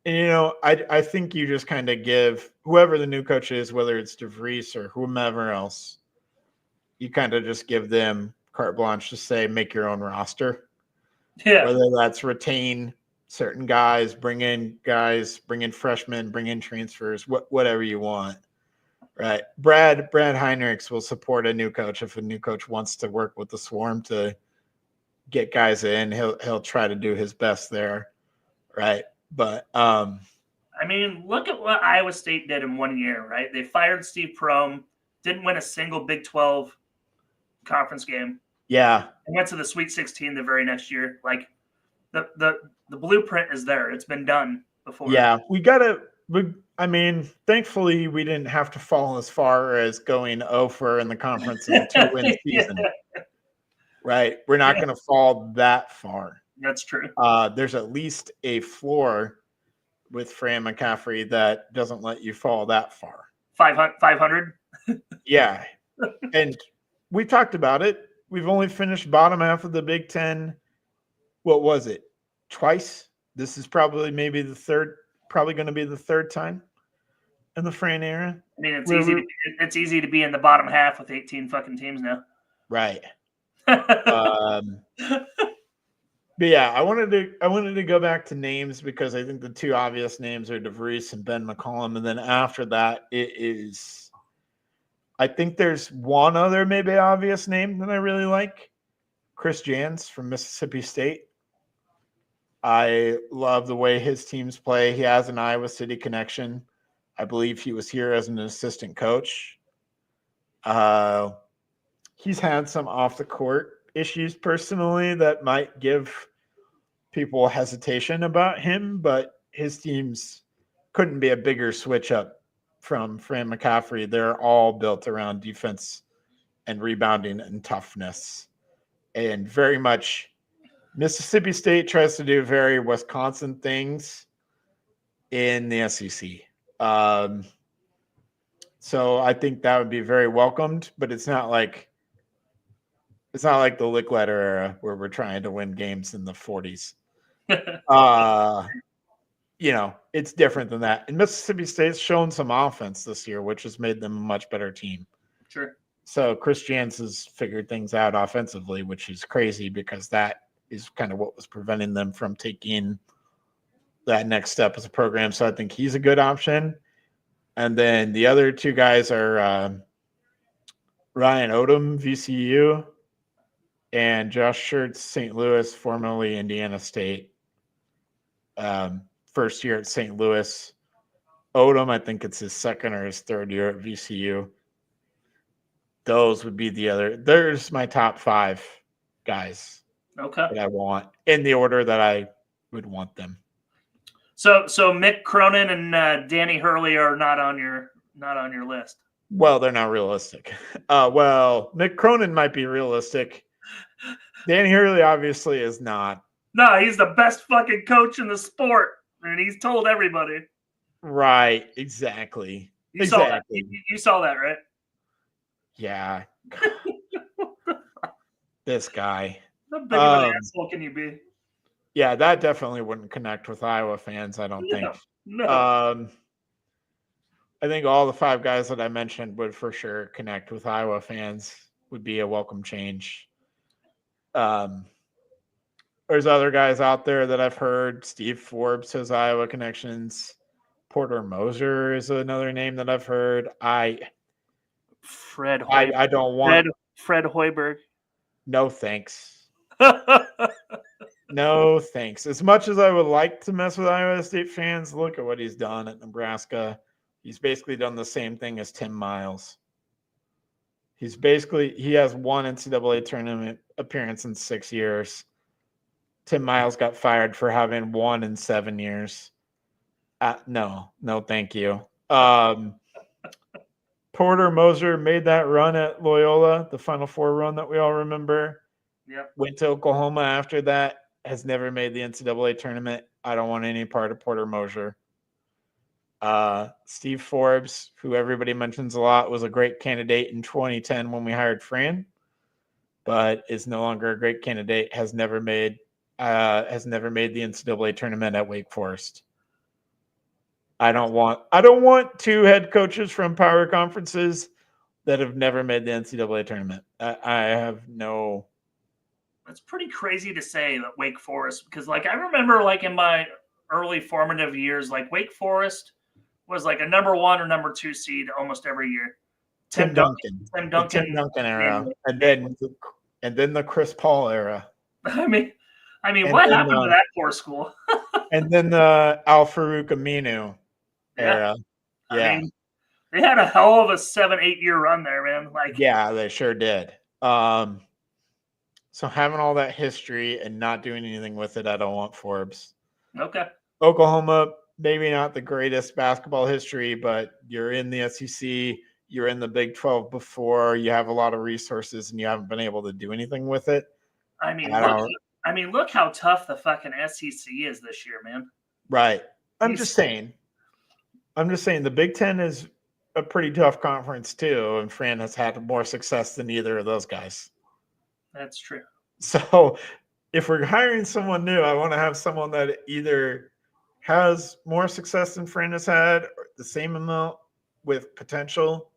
And, I think you just kind of give whoever the new coach is, whether it's DeVries or whomever else, you kind of just give them carte blanche to say, make your own roster. Yeah. Whether that's retain certain guys, bring in freshmen, bring in transfers, whatever you want. Right. Brad Heinrichs will support a new coach. If a new coach wants to work with the Swarm to get guys in, he'll try to do his best there. Right. But I mean, look at what Iowa State did in 1 year, right? They fired Steve Prohm, didn't win a single Big 12 conference game. Yeah. And went to the Sweet 16 the very next year. Like the blueprint is there. It's been done before. Yeah. Thankfully we didn't have to fall as far as going 0-for in the conference in a 2-win season. Right. We're not going to fall that far. That's true. There's at least a floor with Fran McCaffrey that doesn't let you fall that far. 500? Yeah. And we talked about it. We've only finished bottom half of the Big Ten. What was it? Twice? This is probably going to be the third time in the Fran era. I mean, it's easy to be in the bottom half with 18 fucking teams now. Right. But yeah, I wanted to go back to names because I think the 2 obvious names are DeVries and Ben McCollum, and then after that it is. I think there's one other maybe obvious name that I really like, Chris Jans from Mississippi State. I love the way his teams play. He has an Iowa City connection. I believe he was here as an assistant coach. He's had some off the court issues personally that might give people hesitation about him, but his teams couldn't be a bigger switch up from Fran McCaffrey. They're all built around defense and rebounding and toughness. And very much Mississippi State tries to do very Wisconsin things in the SEC. So I think that would be very welcomed, but it's not like It's not like the Lickletter era where we're trying to win games in the 40s. It's different than that. And Mississippi State's shown some offense this year, which has made them a much better team. Sure. So Chris Jans has figured things out offensively, which is crazy because that is kind of what was preventing them from taking that next step as a program. So I think he's a good option. And then the other two guys are Ryan Odom, VCU, and Josh Schertz, St. Louis, formerly Indiana State. First year at St. Louis. Odom, I think it's his second or his third year at VCU. Those would be there's my top 5 guys that I want in the order that I would want them. So Mick Cronin and Danny Hurley are not on your list. Well, they're not realistic. Mick Cronin might be realistic. Danny Hurley obviously is not. No, he's the best fucking coach in the sport, and he's told everybody. Right, exactly. You saw that. You saw that, right? Yeah. This guy. How big of an asshole can you be? Yeah, that definitely wouldn't connect with Iowa fans, I don't think. No. I think all the 5 guys that I mentioned would for sure connect with Iowa fans, would be a welcome change. There's other guys out there that I've heard. Steve Forbes has Iowa connections. Porter Moser is another name that I've heard. Fred Hoiberg. I don't want Fred Hoiberg. No thanks. No thanks. As much as I would like to mess with Iowa State fans, look at what he's done at Nebraska. He's basically done the same thing as Tim Miles. He has one NCAA tournament appearance in 6 years. Tim Miles got fired for having 1 in 7 years. No, thank you. Porter Moser made that run at Loyola, the Final Four run that we all remember. Yep. Went to Oklahoma after that, has never made the NCAA tournament. I don't want any part of Porter Moser. Steve Forbes, who everybody mentions a lot, was a great candidate in 2010 when we hired Fran, but is no longer a great candidate, has never made the NCAA tournament at Wake Forest. I don't want 2 head coaches from power conferences that have never made the NCAA tournament. I have no. It's pretty crazy to say that Wake Forest, because I remember in my early formative years, Wake Forest was a number 1 or number 2 seed almost every year. Tim Duncan era, and then the Chris Paul era. I mean, what happened to that poor school? And then the Al Farouk Aminu era. Yeah. I mean, they had a hell of a 7-8 year run there, man. Yeah, they sure did. So having all that history and not doing anything with it, I don't want Forbes. Okay. Oklahoma, maybe not the greatest basketball history, but you're in the SEC, you're in the Big 12 before, you have a lot of resources, and you haven't been able to do anything with it. Look how tough the fucking SEC is this year, man. Right. I'm just saying the Big Ten is a pretty tough conference too, and Fran has had more success than either of those guys. That's true. So if we're hiring someone new, I want to have someone that either has more success than Fran has had, or the same amount with potential,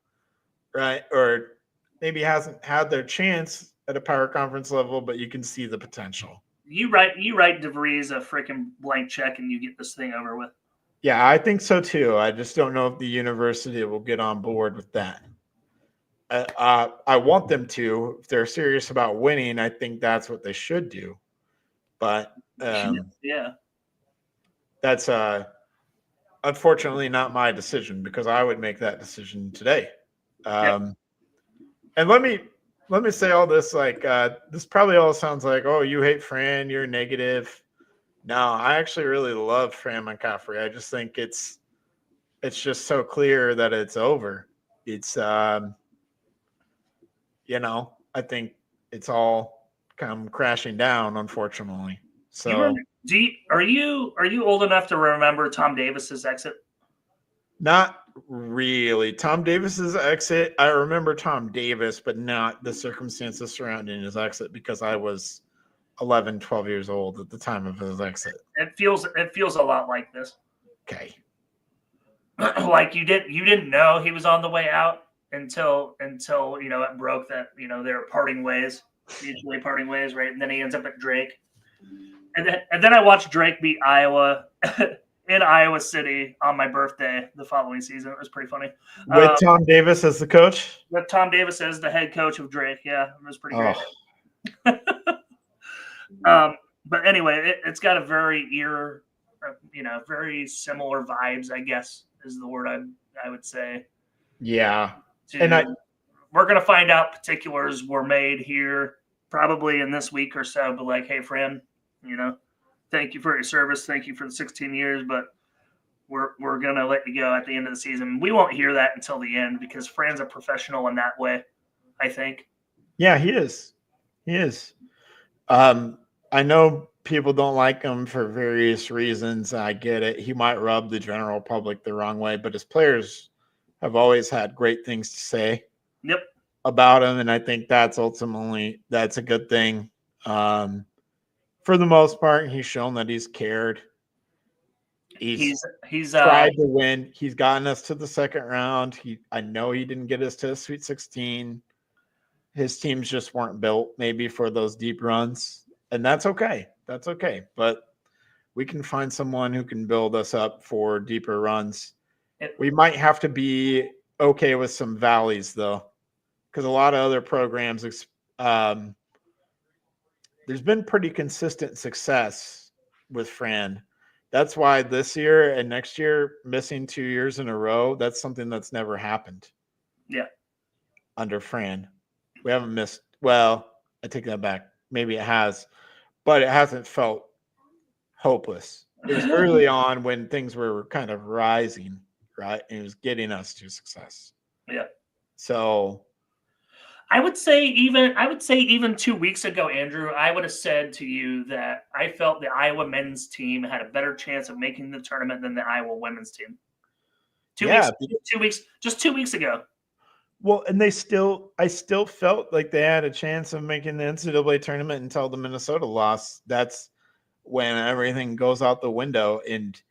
right? Or maybe hasn't had their chance at a power conference level, but you can see the potential. You write DeVries a freaking blank check and you get this thing over with. Yeah, I think so too. I just don't know if the university will get on board with that. I want them to. If they're serious about winning, I think that's what they should do. But that's unfortunately not my decision, because I would make that decision today. And let me say all this, this probably all sounds like, oh, you hate Fran, you're negative. No, I actually really love Fran McCaffrey. I just think it's just so clear that it's over. It's I think it's all come crashing down, unfortunately. So are you old enough to remember Tom Davis's exit? Not really. Tom Davis's exit, I remember Tom Davis, but not the circumstances surrounding his exit because I was 11, 12 years old at the time of his exit. It feels a lot like this. Okay. Like you didn't know he was on the way out until it broke that they were parting ways, mutually parting ways, right? And then he ends up at Drake, and then I watched Drake beat Iowa in Iowa City on my birthday the following season. It was pretty funny. With Tom Davis as the coach? With Tom Davis as the head coach of Drake, yeah, it was pretty great. But anyway, it's got a very very similar vibes, I guess is the word I would say. Yeah. We're going to find out particulars were made here probably in this week or so, but like, hey, Fran, thank you for your service. Thank you for the 16 years, but we're going to let you go at the end of the season. We won't hear that until the end because Fran's a professional in that way, I think. Yeah, he is. He is. I know people don't like him for various reasons. I get it. He might rub the general public the wrong way, but his players have always had great things to say about him. And I think that's a good thing. For the most part, he's shown that he's cared. He's tried to win. He's gotten us to the second round. I know he didn't get us to the Sweet 16. His teams just weren't built maybe for those deep runs. And that's okay. That's okay. But we can find someone who can build us up for deeper runs. We might have to be okay with some valleys, though, because a lot of other programs, there's been pretty consistent success with Fran. That's why this year and next year, missing 2 years in a row, that's something that's never happened. Yeah. Under Fran. We haven't missed. Well, I take that back. Maybe it has, but it hasn't felt hopeless. It was early on when things were kind of rising, right? And it was getting us to success. Yeah. So I would say even 2 weeks ago, Andrew, I would have said to you that I felt the Iowa men's team had a better chance of making the tournament than the Iowa women's team. 2 weeks ago. Well, and I still felt like they had a chance of making the NCAA tournament until the Minnesota loss. That's when everything goes out the window. And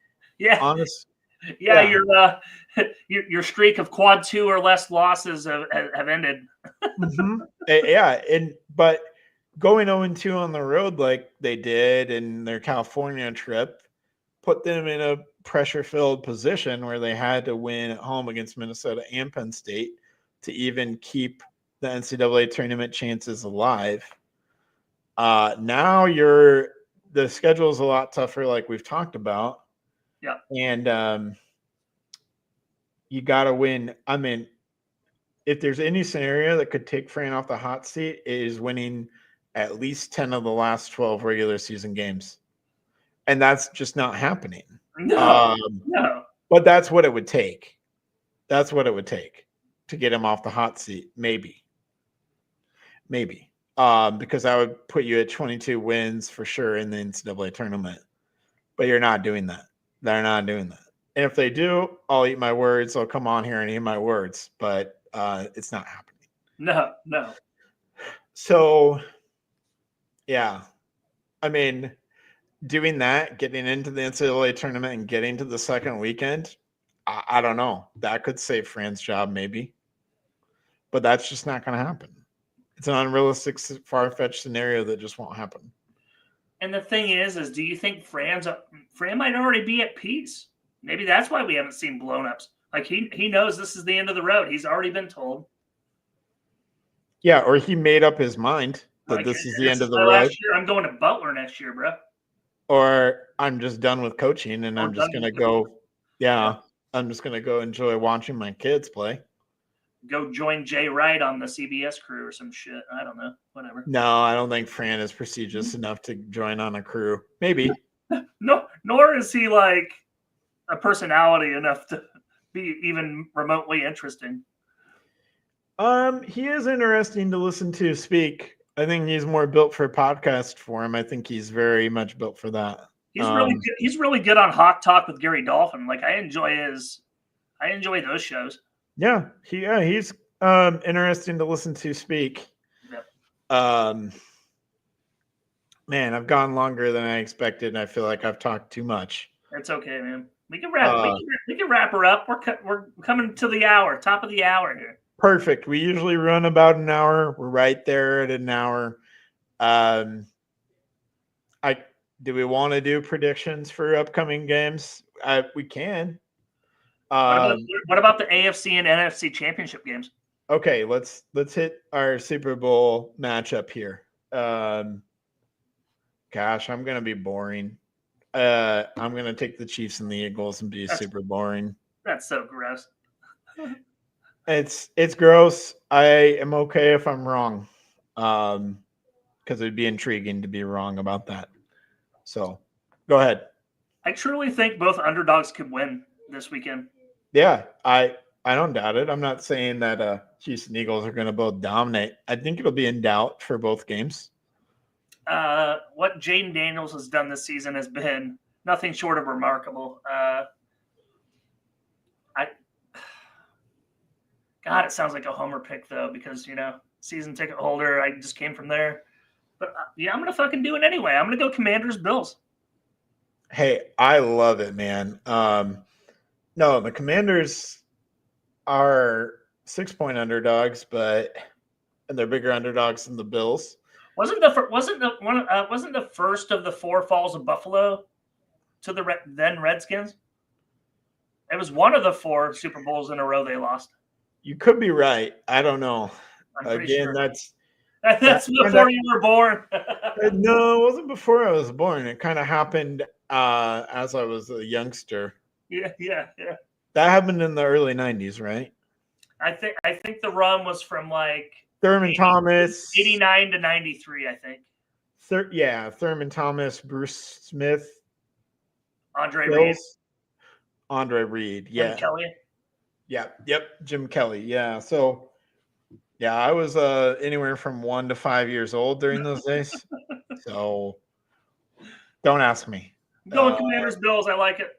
your streak of quad 2 or less losses have ended. Mm-hmm. But going 0-2 on the road like they did in their California trip put them in a pressure-filled position where they had to win at home against Minnesota and Penn State to even keep the NCAA tournament chances alive. Now the schedule is a lot tougher, like we've talked about. Yeah. And you got to win. I mean, if there's any scenario that could take Fran off the hot seat, it is winning at least 10 of the last 12 regular season games. And that's just not happening. No. But that's what it would take. That's what it would take to get him off the hot seat. Maybe. Because I would put you at 22 wins for sure in the NCAA tournament. But you're not doing that. They're not doing that. And if they do, I'll eat my words. I'll come on here and eat my words. But it's not happening. No. So, yeah. I mean, doing that, getting into the NCAA tournament and getting to the second weekend, I don't know. That could save Fran's job maybe. But that's just not going to happen. It's an unrealistic, far-fetched scenario that just won't happen. And the thing is do you think Fran might already be at peace? Maybe that's why we haven't seen blown-ups. Like he knows this is the end of the road. He's already been told. Yeah, or he made up his mind that this is the end of the road. I'm going to Butler next year, bro. Or I'm just done with coaching and I'm just going to go. Yeah, I'm just going to go enjoy watching my kids play. Go join Jay Wright on the CBS crew or some shit. I don't know. Whatever. No, I don't think Fran is prestigious enough to join on a crew. Maybe. No, nor is he like a personality enough to be even remotely interesting. He is interesting to listen to speak. I think he's more built for a podcast form. I think he's very much built for that. He's really good. He's really good on Hawk Talk with Gary Dolphin. Like I enjoy his I enjoy those shows. Yeah, he's interesting to listen to speak. Yep. Man, I've gone longer than I expected, and I feel like I've talked too much. It's okay, man. We can wrap her up. We're coming to the hour, top of the hour here. Perfect. We usually run about an hour. We're right there at an hour. Do we want to do predictions for upcoming games? We can. What about the AFC and NFC championship games? Okay, let's hit our Super Bowl matchup here. Gosh, I'm gonna be boring. I'm gonna take the Chiefs and the Eagles and be super boring. That's so gross. It's gross. I am okay if I'm wrong, because it'd be intriguing to be wrong about that. So, go ahead. I truly think both underdogs could win this weekend. Yeah, I don't doubt it. I'm not saying that Chiefs and Eagles are going to both dominate. I think it'll be in doubt for both games. What Jaden Daniels has done this season has been nothing short of remarkable. God, it sounds like a homer pick though, because season ticket holder. I just came from there, but I'm gonna fucking do it anyway. I'm gonna go Commanders Bills. Hey, I love it, man. No, the Commanders are 6-point underdogs, and they're bigger underdogs than the Bills. Wasn't the first of the 4 falls of Buffalo to the then Redskins? It was one of the 4 Super Bowls in a row they lost. You could be right. I don't know. Again, sure. that's before you were born. No, it wasn't before I was born. It kind of happened as I was a youngster. Yeah. That happened in the early 90s, right? I think the run was from like Thurman Thomas, 89 to 93, I think. Thurman Thomas, Bruce Smith, Andre Reed, yeah. Jim Kelly. Yeah, yep, Jim Kelly. Yeah. So yeah, I was anywhere from 1 to 5 years old during those days. So don't ask me. Going Commanders Bills, I like it.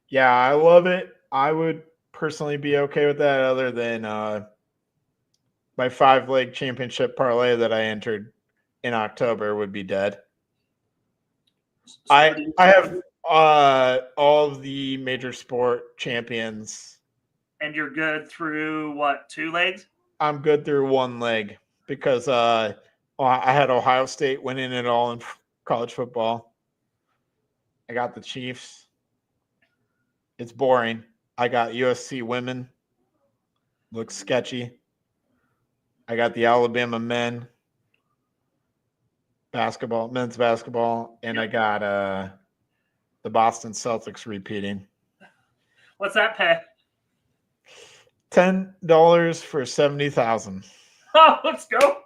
Yeah, I love it. I would personally be okay with that, other than my 5-leg championship parlay that I entered in October would be dead. I have all of the major sport champions. And you're good through what, 2 legs? I'm good through 1 leg because I had Ohio State winning it all in college football. I got the Chiefs. It's boring. I got USC women. Looks sketchy. I got the Alabama men's basketball, and I got the Boston Celtics repeating. What's that pay? $10 for 70,000. Oh, let's go.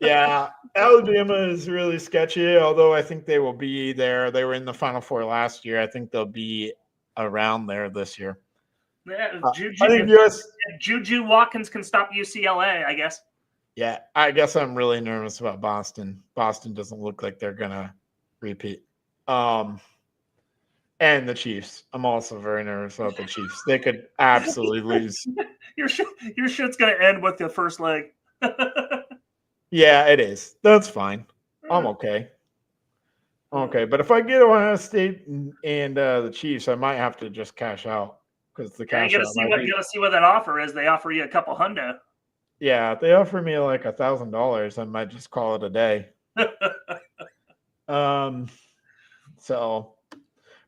Yeah, Alabama is really sketchy, although I think they will be there. They were in the Final Four last year. I think they'll be around there this year. Yeah, Juju Watkins can stop UCLA, I guess. Yeah, I guess I'm really nervous about Boston. Boston doesn't look like they're going to repeat. And the Chiefs. I'm also very nervous about the Chiefs. They could absolutely lose. Your shit's going to end with the first leg. Yeah, it is. That's fine. I'm okay. Okay, but if I get Ohio State and the Chiefs, I might have to just cash out, because the cash you gotta see what that offer is. They offer you a couple hundo. Yeah, if they offer me like $1,000, I might just call it a day. So,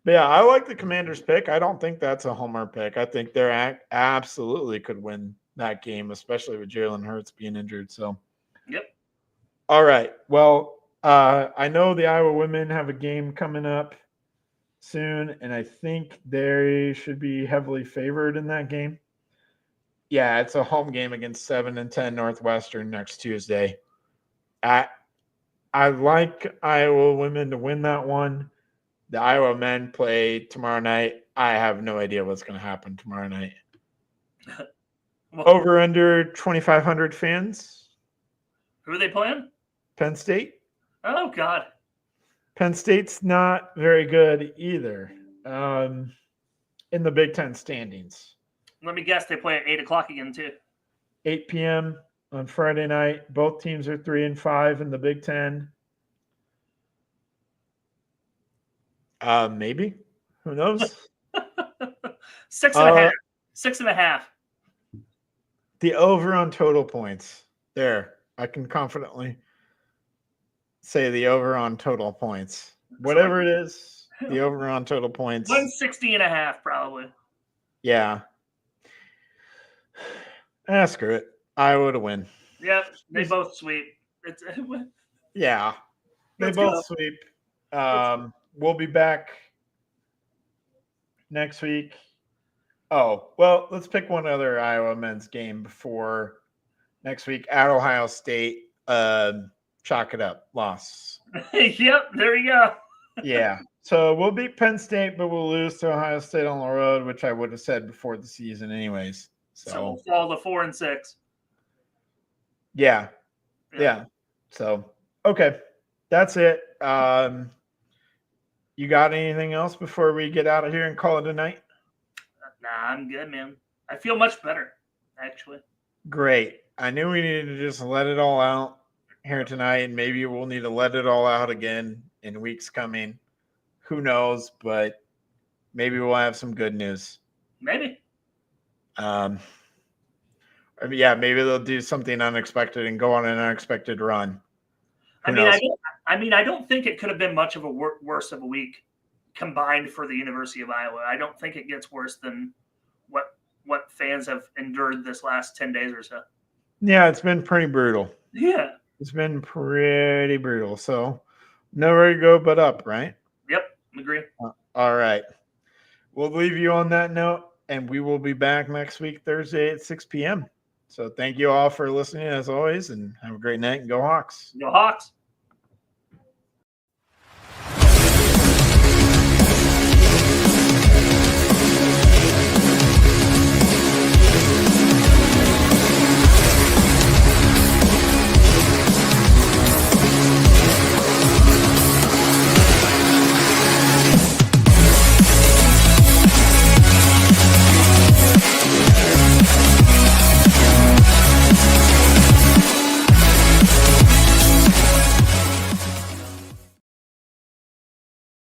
but yeah, I like the Commanders pick. I don't think that's a homer pick. I think they're absolutely could win that game, especially with Jalen Hurts being injured. So, yep. All right. Well, I know the Iowa women have a game coming up soon, and I think they should be heavily favored in that game. Yeah, it's a home game against 7-10 Northwestern next Tuesday. I like Iowa women to win that one. The Iowa men play tomorrow night. I have no idea what's going to happen tomorrow night. Over under 2,500 fans. Who are they playing? Penn State. Oh, God. Penn State's not very good either in the Big Ten standings. Let me guess, they play at 8 o'clock again too. 8 p.m. on Friday night. Both teams are 3-5 in the Big Ten. Maybe. Who knows? 6.5. 6.5. The over on total points. There. I can confidently say the over on total points. Whatever it is, the over on total points. 160.5 probably. Yeah. Screw it. Iowa to win. Yep, they both sweep. Yeah. They Let's both go. sweep. We'll be back next week. Oh, well, let's pick one other Iowa men's game before next week at Ohio State. Chalk it up. Loss. Yep, there you go. Yeah. So we'll beat Penn State, but we'll lose to Ohio State on the road, which I would have said before the season anyways. So we'll fall to 4-6. Yeah. So, okay. That's it. You got anything else before we get out of here and call it a night? Nah, I'm good, man. I feel much better, actually. Great. I knew we needed to just let it all out here tonight, and maybe we'll need to let it all out again in weeks coming. Who knows, but maybe we'll have some good news. Maybe. Maybe they'll do something unexpected and go on an unexpected run. I don't think it could have been much of a worse of a week combined for the University of Iowa. I don't think it gets worse than what fans have endured this last 10 days or so. Yeah, it's been pretty brutal. Yeah. It's been pretty brutal. So nowhere to go but up, right? Yep, agree. All right. We'll leave you on that note, and we will be back next week, Thursday at 6 p.m. So thank you all for listening as always, and have a great night, and go Hawks. Go Hawks.